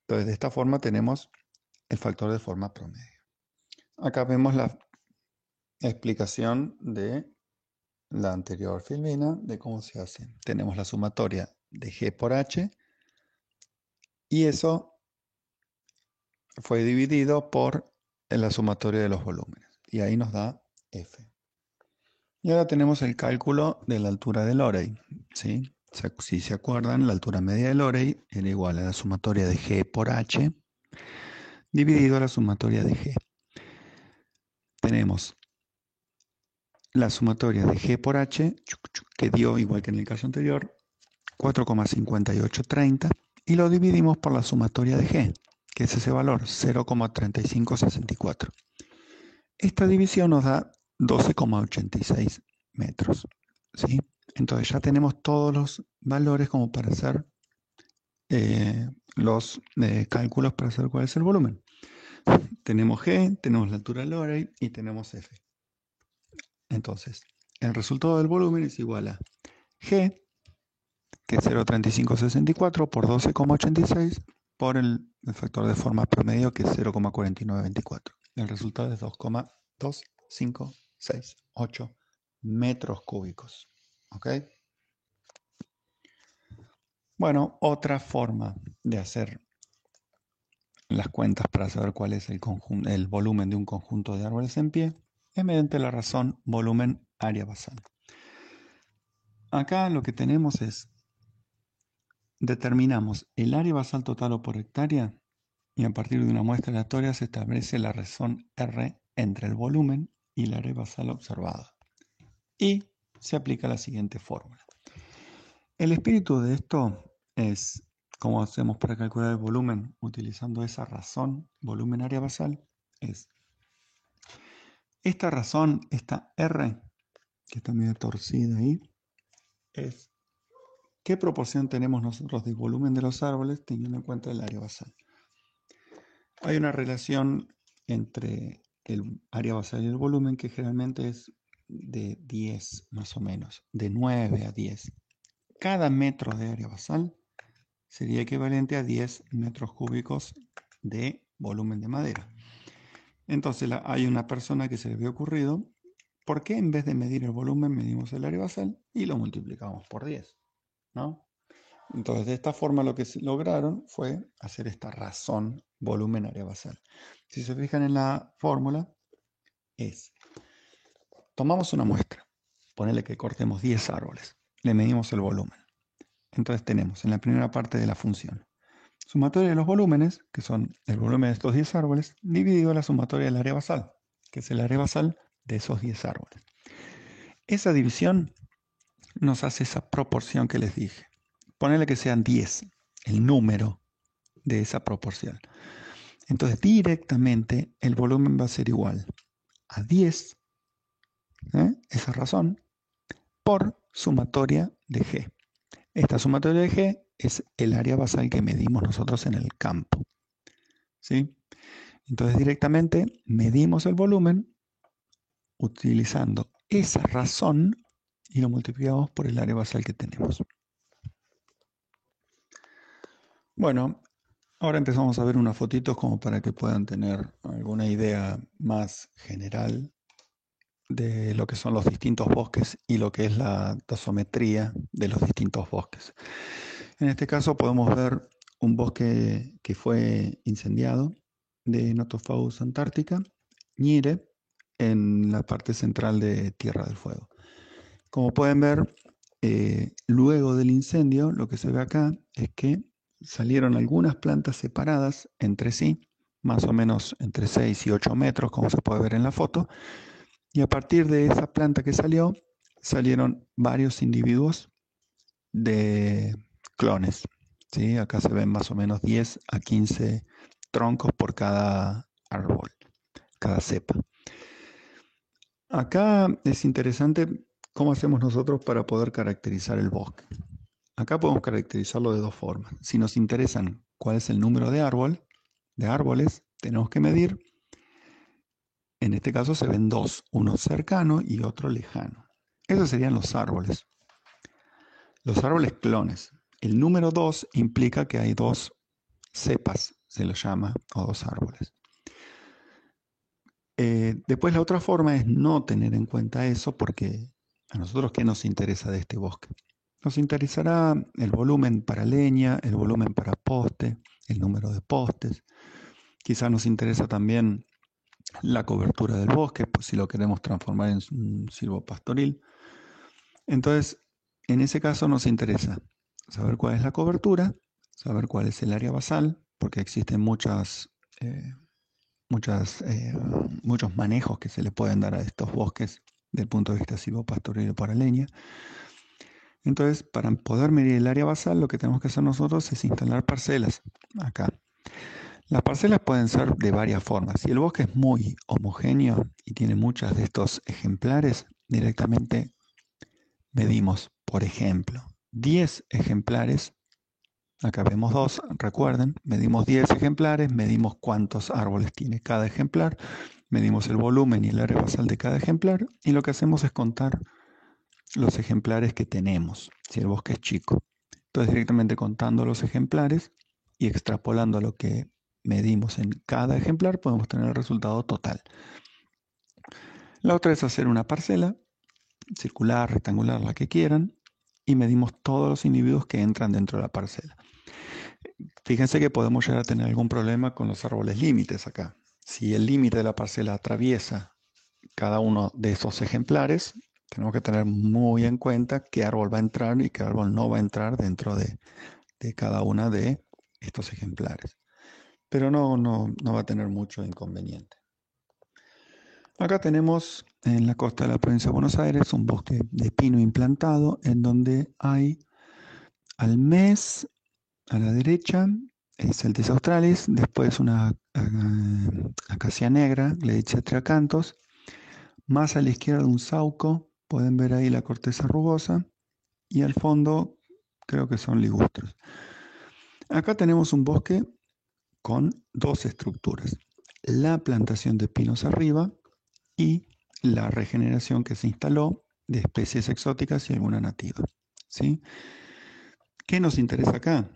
Entonces, de esta forma tenemos el factor de forma promedio. Acá vemos la explicación de la anterior filmina de cómo se hace. Tenemos la sumatoria de G por H y eso fue dividido por la sumatoria de los volúmenes. Y ahí nos da F. Y ahora tenemos el cálculo de la altura del Lorey. ¿Sí? Si se acuerdan, la altura media del Lorey era igual a la sumatoria de G por H dividido a la sumatoria de G. Tenemos la sumatoria de G por H, que dio, igual que en el caso anterior, 4,5830, y lo dividimos por la sumatoria de G, que es ese valor, 0,3564. Esta división nos da 12,86 metros. ¿Sí? Entonces ya tenemos todos los valores como para hacer los cálculos para saber cuál es el volumen. Tenemos G, tenemos la altura del Lorey y tenemos F. Entonces, el resultado del volumen es igual a G, que es 0,3564 por 12,86 por el factor de forma promedio, que es 0,4924. El resultado es 2,2568 metros cúbicos. ¿Ok? Bueno, otra forma de hacer las cuentas para saber cuál es el volumen de un conjunto de árboles en pie es mediante la razón volumen-área basal. Acá lo que tenemos es, determinamos el área basal total o por hectárea y a partir de una muestra aleatoria se establece la razón R entre el volumen y el área basal observada. Y se aplica la siguiente fórmula. El espíritu de esto es, como hacemos para calcular el volumen utilizando esa razón volumen-área basal, es esta razón, esta R, que está medio torcida ahí, es qué proporción tenemos nosotros del volumen de los árboles teniendo en cuenta el área basal. Hay una relación entre el área basal y el volumen que generalmente es de 10 más o menos, de 9 a 10. Cada metro de área basal sería equivalente a 10 metros cúbicos de volumen de madera. Entonces hay una persona que se le había ocurrido ¿por qué en vez de medir el volumen medimos el área basal y lo multiplicamos por 10? ¿No? Entonces, de esta forma lo que lograron fue hacer esta razón volumen-área basal. Si se fijan en la fórmula, es, tomamos una muestra, ponele que cortemos 10 árboles, le medimos el volumen. Entonces tenemos en la primera parte de la función sumatoria de los volúmenes, que son el volumen de estos 10 árboles, dividido la sumatoria del área basal, que es el área basal de esos 10 árboles. Esa división nos hace esa proporción que les dije. Ponele que sean 10, el número de esa proporción. Entonces directamente el volumen va a ser igual a 10, esa razón, por sumatoria de G. Esta sumatoria de G es el área basal que medimos nosotros en el campo. ¿Sí? Entonces directamente medimos el volumen utilizando esa razón y lo multiplicamos por el área basal que tenemos. Bueno, ahora empezamos a ver unas fotitos como para que puedan tener alguna idea más general de lo que son los distintos bosques y lo que es la taxometría de los distintos bosques. En este caso podemos ver un bosque que fue incendiado de Nothofagus antártica, Ñire, en la parte central de Tierra del Fuego. Como pueden ver, luego del incendio, lo que se ve acá es que salieron algunas plantas separadas entre sí, más o menos entre 6 y 8 metros, como se puede ver en la foto, y a partir de esa planta que salió, salieron varios individuos de clones. ¿Sí? Acá se ven más o menos 10 a 15 troncos por cada árbol, cada cepa. Acá es interesante cómo hacemos nosotros para poder caracterizar el bosque. Acá podemos caracterizarlo de dos formas. Si nos interesan cuál es el número de árboles, tenemos que medir. En este caso se ven dos, uno cercano y otro lejano. Esos serían los árboles. Los árboles clones. El número 2 implica que hay dos cepas, se los llama, o dos árboles. Después la otra forma es no tener en cuenta eso porque a nosotros ¿qué nos interesa de este bosque? Nos interesará el volumen para leña, el volumen para poste, el número de postes. Quizás nos interesa también la cobertura del bosque, pues si lo queremos transformar en un silvopastoril. Entonces, en ese caso nos interesa saber cuál es la cobertura, saber cuál es el área basal, porque existen eh, muchos manejos que se le pueden dar a estos bosques desde el punto de vista silvopastoril para leña. Entonces, para poder medir el área basal, lo que tenemos que hacer nosotros es instalar parcelas acá. Las parcelas pueden ser de varias formas. Si el bosque es muy homogéneo y tiene muchos de estos ejemplares, directamente medimos, por ejemplo, 10 ejemplares. Acá vemos dos, recuerden, medimos 10 ejemplares, medimos cuántos árboles tiene cada ejemplar, medimos el volumen y el área basal de cada ejemplar y lo que hacemos es contar los ejemplares que tenemos, si el bosque es chico. Entonces directamente contando los ejemplares y extrapolando lo que medimos en cada ejemplar podemos tener el resultado total. La otra es hacer una parcela, circular, rectangular, la que quieran, y medimos todos los individuos que entran dentro de la parcela. Fíjense que podemos llegar a tener algún problema con los árboles límites acá. Si el límite de la parcela atraviesa cada uno de esos ejemplares, tenemos que tener muy en cuenta qué árbol va a entrar y qué árbol no va a entrar dentro de cada una de estos ejemplares. Pero no va a tener mucho inconveniente. Acá tenemos en la costa de la provincia de Buenos Aires un bosque de pino implantado en donde hay almés a la derecha, es el Tis australis, después una acacia negra, Gleicia triacanthus, más a la izquierda un sauco, pueden ver ahí la corteza rugosa, y al fondo creo que son ligustros. Acá tenemos un bosque con dos estructuras, la plantación de pinos arriba y la regeneración que se instaló de especies exóticas y alguna nativa. ¿Sí? ¿Qué nos interesa acá?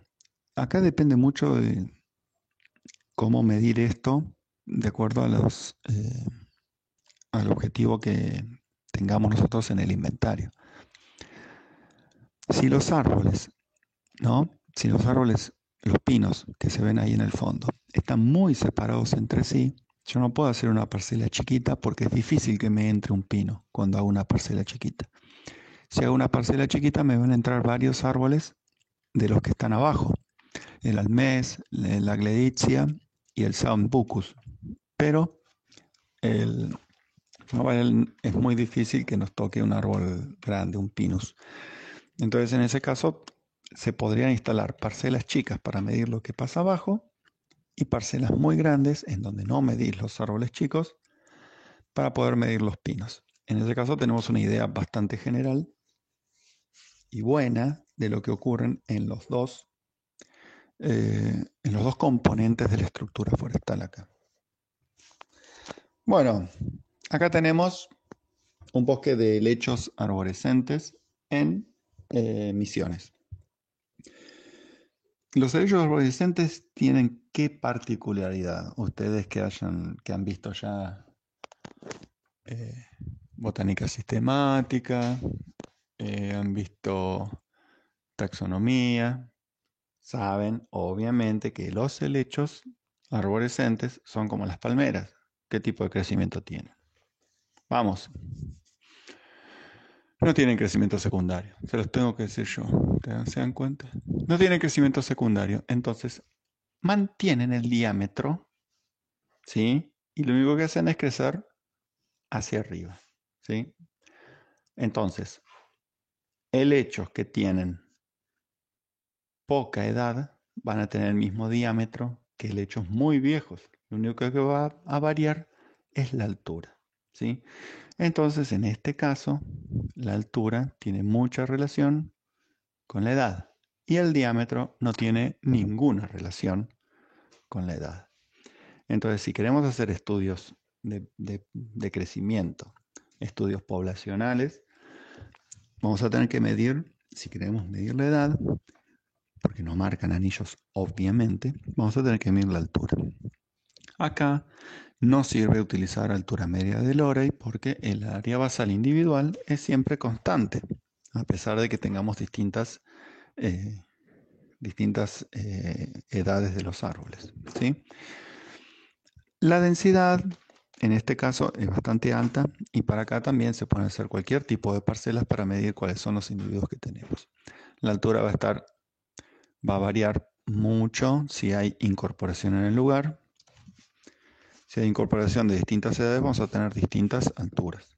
Acá depende mucho de cómo medir esto de acuerdo a al objetivo tengamos nosotros en el inventario. Si los árboles, ¿no? Si los árboles, los pinos que se ven ahí en el fondo, están muy separados entre sí, yo no puedo hacer una parcela chiquita porque es difícil que me entre un pino cuando hago una parcela chiquita. Si hago una parcela chiquita me van a entrar varios árboles de los que están abajo, el almés, la gleditsia y el sambucus. Pero es muy difícil que nos toque un árbol grande, un pinus. Entonces en ese caso se podrían instalar parcelas chicas para medir lo que pasa abajo y parcelas muy grandes en donde no medir los árboles chicos para poder medir los pinos. En ese caso tenemos una idea bastante general y buena de lo que ocurre en los dos componentes de la estructura forestal acá. Bueno, acá tenemos un bosque de helechos arborescentes en Misiones. Los helechos arborescentes tienen qué particularidad, ustedes que han visto ya botánica sistemática, han visto taxonomía, saben obviamente que los helechos arborescentes son como las palmeras. ¿Qué tipo de crecimiento tienen? Vamos. No tienen crecimiento secundario, se los tengo que decir yo. ¿Se dan cuenta? No tienen crecimiento secundario, entonces mantienen el diámetro, ¿sí? Y lo único que hacen es crecer hacia arriba, ¿sí? Entonces, helechos que tienen poca edad van a tener el mismo diámetro que helechos muy viejos. Lo único que va a variar es la altura, ¿sí? Entonces, en este caso, la altura tiene mucha relación con la edad y el diámetro no tiene ninguna relación con la edad. Entonces, si queremos hacer estudios de crecimiento, estudios poblacionales, vamos a tener que medir, si queremos medir la edad, porque no marcan anillos obviamente, vamos a tener que medir la altura. Acá no sirve utilizar altura media de Lorey porque el área basal individual es siempre constante, a pesar de que tengamos distintas edades de los árboles, ¿sí? La densidad en este caso es bastante alta y para acá también se pueden hacer cualquier tipo de parcelas para medir cuáles son los individuos que tenemos. La altura va a variar mucho si hay incorporación en el lugar. Si hay incorporación de distintas edades vamos a tener distintas alturas.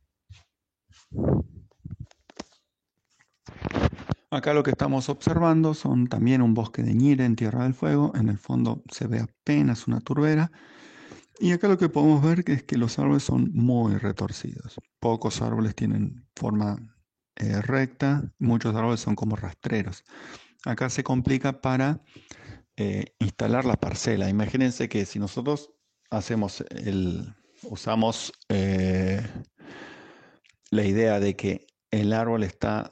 Acá lo que estamos observando son también un bosque de ñire en Tierra del Fuego. En el fondo se ve apenas una turbera. Y acá lo que podemos ver es que los árboles son muy retorcidos. Pocos árboles tienen forma recta, muchos árboles son como rastreros. Acá se complica para instalar la parcela. Imagínense que si nosotros usamos la idea de que el árbol está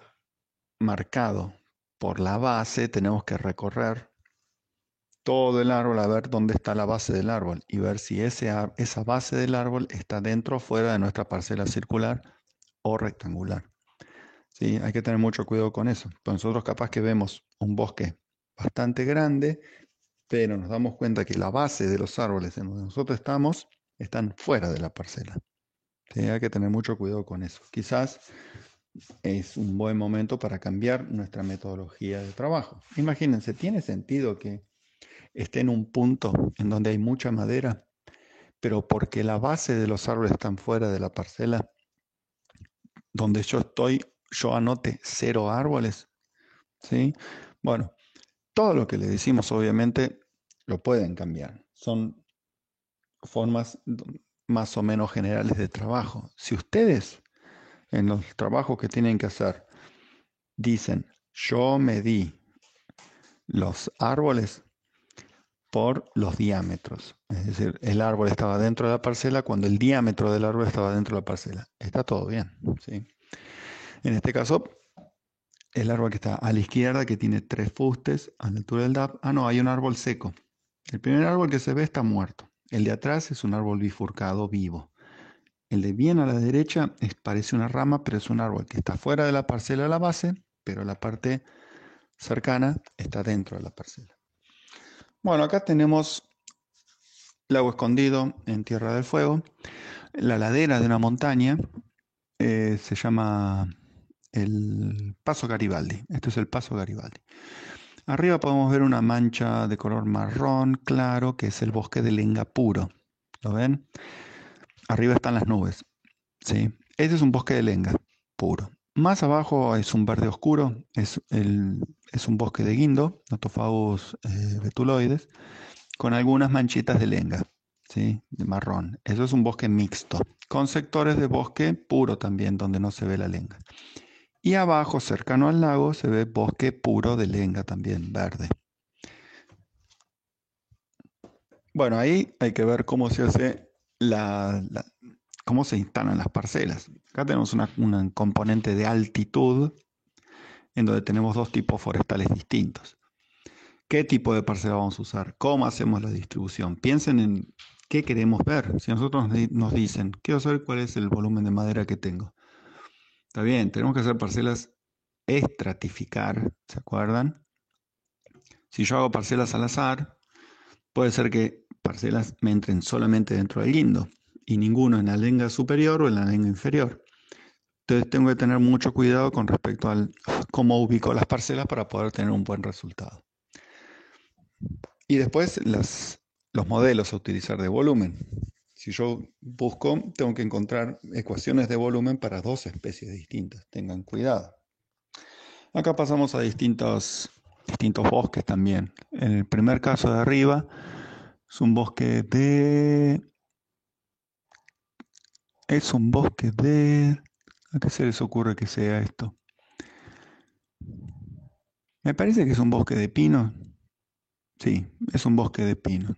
marcado por la base, tenemos que recorrer todo el árbol a ver dónde está la base del árbol y ver si esa base del árbol está dentro o fuera de nuestra parcela circular o rectangular. ¿Sí? Hay que tener mucho cuidado con eso. Pues nosotros capaz que vemos un bosque bastante grande, pero nos damos cuenta que la base de los árboles en donde nosotros están fuera de la parcela. ¿Sí? Hay que tener mucho cuidado con eso. Quizás es un buen momento para cambiar nuestra metodología de trabajo. Imagínense, ¿tiene sentido que esté en un punto en donde hay mucha madera, pero porque la base de los árboles están fuera de la parcela, donde yo anote 0 árboles? ¿Sí? Bueno, todo lo que le decimos obviamente lo pueden cambiar. Son formas más o menos generales de trabajo. Si ustedes en los trabajos que tienen que hacer dicen, yo medí los árboles por los diámetros. Es decir, el árbol estaba dentro de la parcela cuando el diámetro del árbol estaba dentro de la parcela. Está todo bien, ¿sí? En este caso, el árbol que está a la izquierda, que tiene 3 fustes a la altura del DAP. Ah, no, hay un árbol seco. El primer árbol que se ve está muerto. El de atrás es un árbol bifurcado vivo. El de bien a la derecha parece una rama, pero es un árbol que está fuera de la parcela a la base, pero la parte cercana está dentro de la parcela. Bueno, acá tenemos Lago Escondido en Tierra del Fuego, la ladera de una montaña, se llama el Paso Garibaldi. Este es el Paso Garibaldi. Arriba podemos ver una mancha de color marrón claro, que es el bosque de lenga puro. ¿Lo ven? Arriba están las nubes. ¿Sí? Este es un bosque de lenga puro. Más abajo es un verde oscuro, es un bosque de guindo, Nothofagus betuloides, con algunas manchitas de lenga, ¿sí? De marrón. Eso es un bosque mixto, con sectores de bosque puro también, donde no se ve la lenga. Y abajo, cercano al lago, se ve bosque puro de lenga también, verde. Bueno, ahí hay que ver cómo se hace cómo se instalan las parcelas. Acá tenemos una componente de altitud en donde tenemos dos tipos forestales distintos. ¿Qué tipo de parcela vamos a usar? ¿Cómo hacemos la distribución? Piensen en qué queremos ver. Si nosotros nos dicen, quiero saber cuál es el volumen de madera que tengo. Está bien, tenemos que hacer parcelas estratificar, ¿se acuerdan? Si yo hago parcelas al azar, puede ser que parcelas me entren solamente dentro del guindo y ninguno en la lenga superior o en la lenga inferior. Entonces tengo que tener mucho cuidado con respecto a cómo ubico las parcelas para poder tener un buen resultado. Y después los modelos a utilizar de volumen. Si yo busco, tengo que encontrar ecuaciones de volumen para dos especies distintas. Tengan cuidado. Acá pasamos a distintos bosques también. En el primer caso de arriba es un bosque de... ¿A qué se les ocurre que sea esto? Me parece que es un bosque de pino. Sí, es un bosque de pino.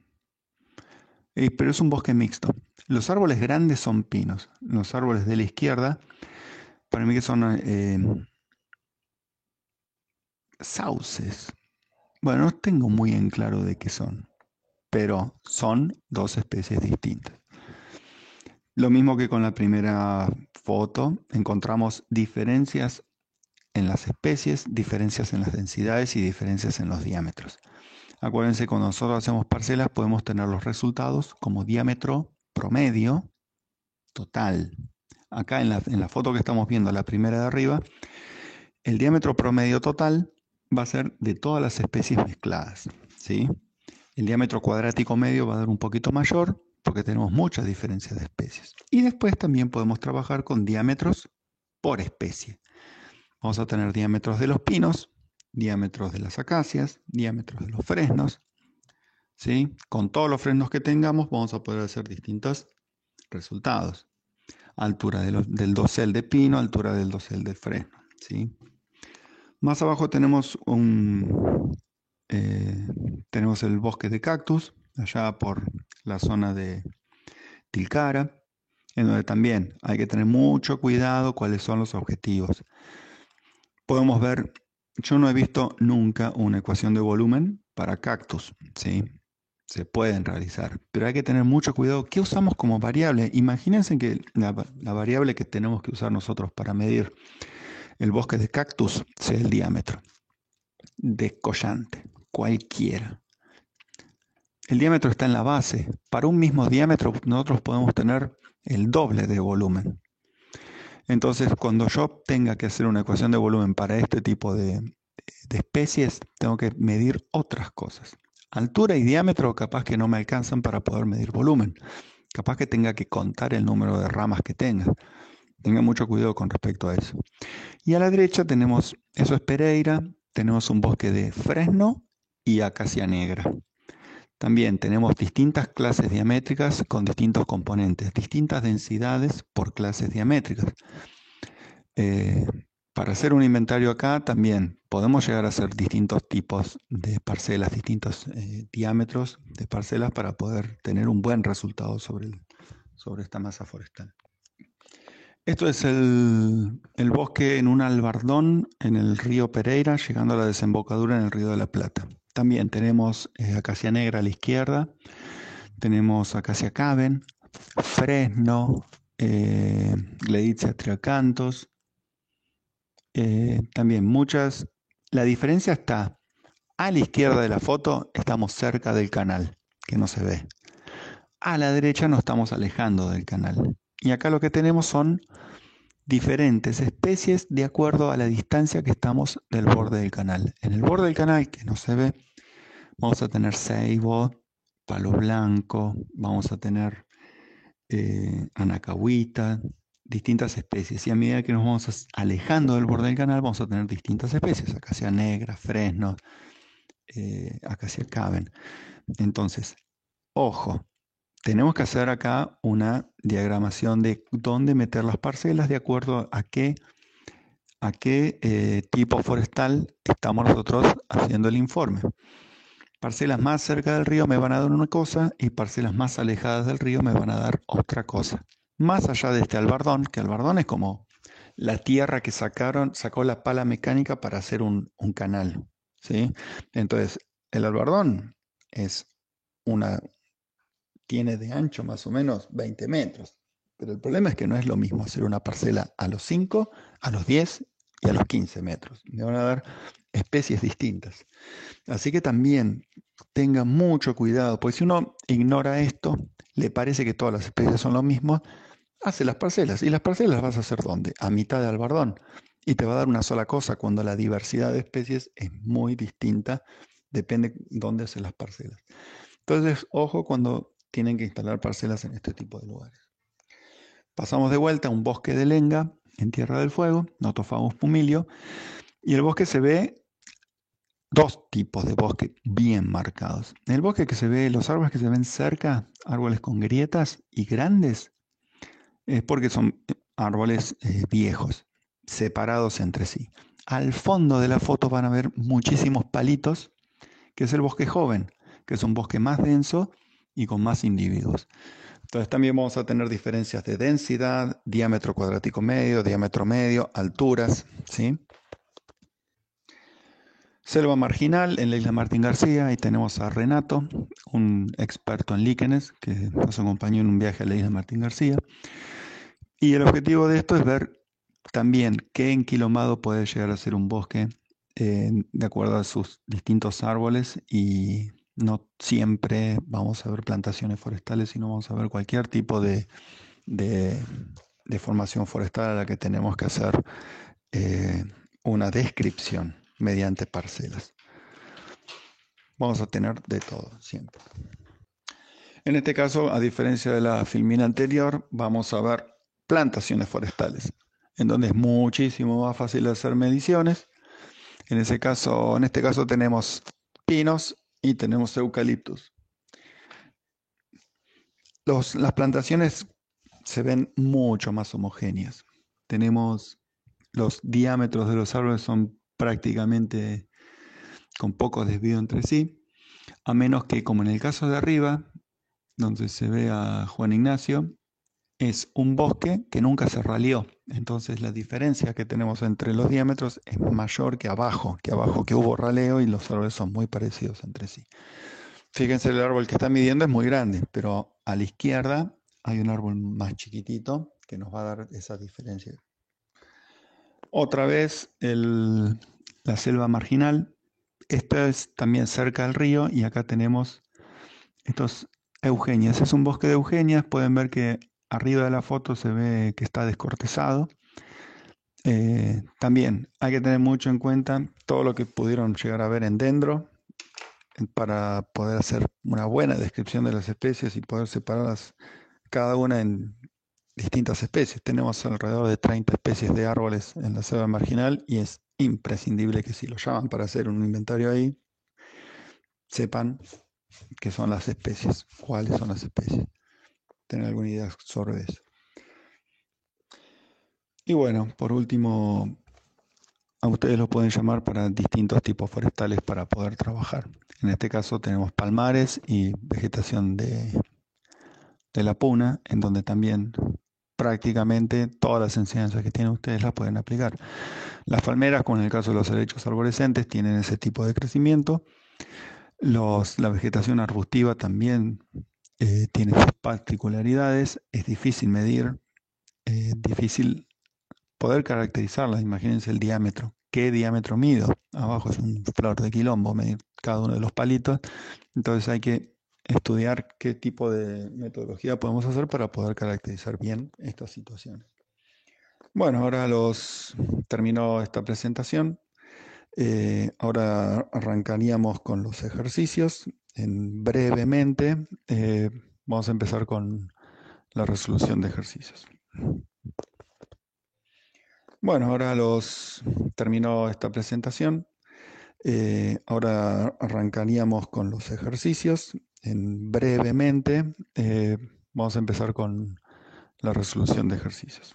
Pero es un bosque mixto. Los árboles grandes son pinos. Los árboles de la izquierda, para mí que son sauces. Bueno, no tengo muy en claro de qué son, pero son dos especies distintas. Lo mismo que con la primera foto, encontramos diferencias en las especies, diferencias en las densidades y diferencias en los diámetros. Acuérdense, cuando nosotros hacemos parcelas podemos tener los resultados como diámetro promedio total. Acá en la foto que estamos viendo, la primera de arriba, el diámetro promedio total va a ser de todas las especies mezcladas, ¿sí? El diámetro cuadrático medio va a dar un poquito mayor porque tenemos muchas diferencias de especies. Y después también podemos trabajar con diámetros por especie. Vamos a tener diámetros de los pinos, diámetros de las acacias, diámetros de los fresnos, ¿sí? Con todos los fresnos que tengamos vamos a poder hacer distintos resultados. Altura del dosel de pino, altura del dosel de fresno, ¿sí? Más abajo tenemos tenemos el bosque de cactus, allá por la zona de Tilcara, en donde también hay que tener mucho cuidado cuáles son los objetivos. Podemos ver, yo no he visto nunca una ecuación de volumen para cactus, ¿sí? Se pueden realizar, pero hay que tener mucho cuidado. ¿Qué usamos como variable? Imagínense que la variable que tenemos que usar nosotros para medir el bosque de cactus sea el diámetro. Descollante, cualquiera. El diámetro está en la base. Para un mismo diámetro nosotros podemos tener el doble de volumen. Entonces, cuando yo tenga que hacer una ecuación de volumen para este tipo de especies, tengo que medir otras cosas. Altura y diámetro capaz que no me alcanzan para poder medir volumen. Capaz que tenga que contar el número de ramas que tenga. Tenga mucho cuidado con respecto a eso. Y a la derecha tenemos, eso es Pereira, tenemos un bosque de fresno y acacia negra. También tenemos distintas clases diamétricas con distintos componentes, distintas densidades por clases diamétricas. Para hacer un inventario acá también podemos llegar a hacer distintos tipos de parcelas, distintos diámetros de parcelas para poder tener un buen resultado sobre esta masa forestal. Esto es el bosque en un albardón en el río Pereira, llegando a la desembocadura en el río de la Plata. También tenemos acacia negra a la izquierda, tenemos acacia caben, fresno, Gleditsia triacanthos. También muchas. La diferencia está a la izquierda de la foto, estamos cerca del canal, que no se ve. A la derecha nos estamos alejando del canal. Y acá lo que tenemos son diferentes especies de acuerdo a la distancia que estamos del borde del canal. En el borde del canal, que no se ve, vamos a tener ceibo, palo blanco, vamos a tener anacahuita, distintas especies. Y a medida que nos vamos alejando del borde del canal, vamos a tener distintas especies, acacia negra, fresnos, acacia caven. Entonces, ojo, tenemos que hacer acá una diagramación de dónde meter las parcelas de acuerdo a qué tipo forestal estamos nosotros haciendo el informe. Parcelas más cerca del río me van a dar una cosa y parcelas más alejadas del río me van a dar otra cosa. Más allá de este albardón, que albardón es como la tierra que sacó la pala mecánica para hacer un canal, ¿sí? Entonces, el albardón tiene de ancho más o menos 20 metros. Pero el problema es que no es lo mismo hacer una parcela a los 5, a los 10 y a los 15 metros. Me van a dar especies distintas. Así que también tenga mucho cuidado, porque si uno ignora esto, le parece que todas las especies son lo mismo, hace las parcelas. ¿Y las parcelas las vas a hacer dónde? A mitad de albardón. Y te va a dar una sola cosa cuando la diversidad de especies es muy distinta, depende dónde haces las parcelas. Entonces, ojo cuando tienen que instalar parcelas en este tipo de lugares. Pasamos de vuelta a un bosque de lenga en Tierra del Fuego, Nothofagus pumilio, y el bosque se ve dos tipos de bosque bien marcados. En el bosque que se ve, los árboles que se ven cerca, árboles con grietas y grandes, es porque son árboles viejos, separados entre sí. Al fondo de la foto van a ver muchísimos palitos, que es el bosque joven, que es un bosque más denso y con más individuos. Entonces también vamos a tener diferencias de densidad, diámetro cuadrático medio, diámetro medio, alturas, ¿sí? Selva marginal en la isla Martín García, ahí tenemos a Renato, un experto en líquenes que nos acompañó en un viaje a la isla Martín García. Y el objetivo de esto es ver también qué enquilomado puede llegar a ser un bosque de acuerdo a sus distintos árboles, y no siempre vamos a ver plantaciones forestales, sino vamos a ver cualquier tipo de formación forestal a la que tenemos que hacer una descripción mediante parcelas. Vamos a tener de todo siempre. En este caso, a diferencia de la filmina anterior, vamos a ver plantaciones forestales, en donde es muchísimo más fácil hacer mediciones. En este caso tenemos pinos y tenemos eucaliptus. Las plantaciones se ven mucho más homogéneas. Tenemos los diámetros de los árboles son prácticamente con poco desvío entre sí, a menos que, como en el caso de arriba, donde se ve a Juan Ignacio, es un bosque que nunca se ralió. Entonces la diferencia que tenemos entre los diámetros es mayor que abajo que hubo raleo, y los árboles son muy parecidos entre sí. Fíjense, el árbol que está midiendo es muy grande, pero a la izquierda hay un árbol más chiquitito que nos va a dar esa diferencia. Otra vez la selva marginal. Esta es también cerca del río, y acá tenemos estos eugenias. Es un bosque de eugenias. Pueden ver que arriba de la foto se ve que está descortezado. También hay que tener mucho en cuenta todo lo que pudieron llegar a ver en dendro para poder hacer una buena descripción de las especies y poder separarlas cada una en distintas especies. Tenemos alrededor de 30 especies de árboles en la selva marginal, y es imprescindible que si lo llaman para hacer un inventario ahí, sepan qué son las especies, cuáles son las especies. Tener alguna idea sobre eso. Y bueno, por último, a ustedes los pueden llamar para distintos tipos forestales para poder trabajar. En este caso tenemos palmares y vegetación de la puna, en donde también prácticamente todas las enseñanzas que tienen ustedes las pueden aplicar. Las palmeras, como en el caso de los helechos arborescentes, tienen ese tipo de crecimiento. La vegetación arbustiva también tiene sus particularidades. Es difícil medir difícil poder caracterizarlas. Imagínense el diámetro. ¿Qué diámetro mido? Abajo es un flor de quilombo medir cada uno de los palitos. Entonces hay que estudiar qué tipo de metodología podemos hacer para poder caracterizar bien estas situaciones. Bueno, ahora terminó esta presentación. Ahora arrancaríamos con los ejercicios. Brevemente, vamos a empezar con la resolución de ejercicios. Bueno, ahora terminó esta presentación. Ahora arrancaríamos con los ejercicios. Brevemente, vamos a empezar con la resolución de ejercicios.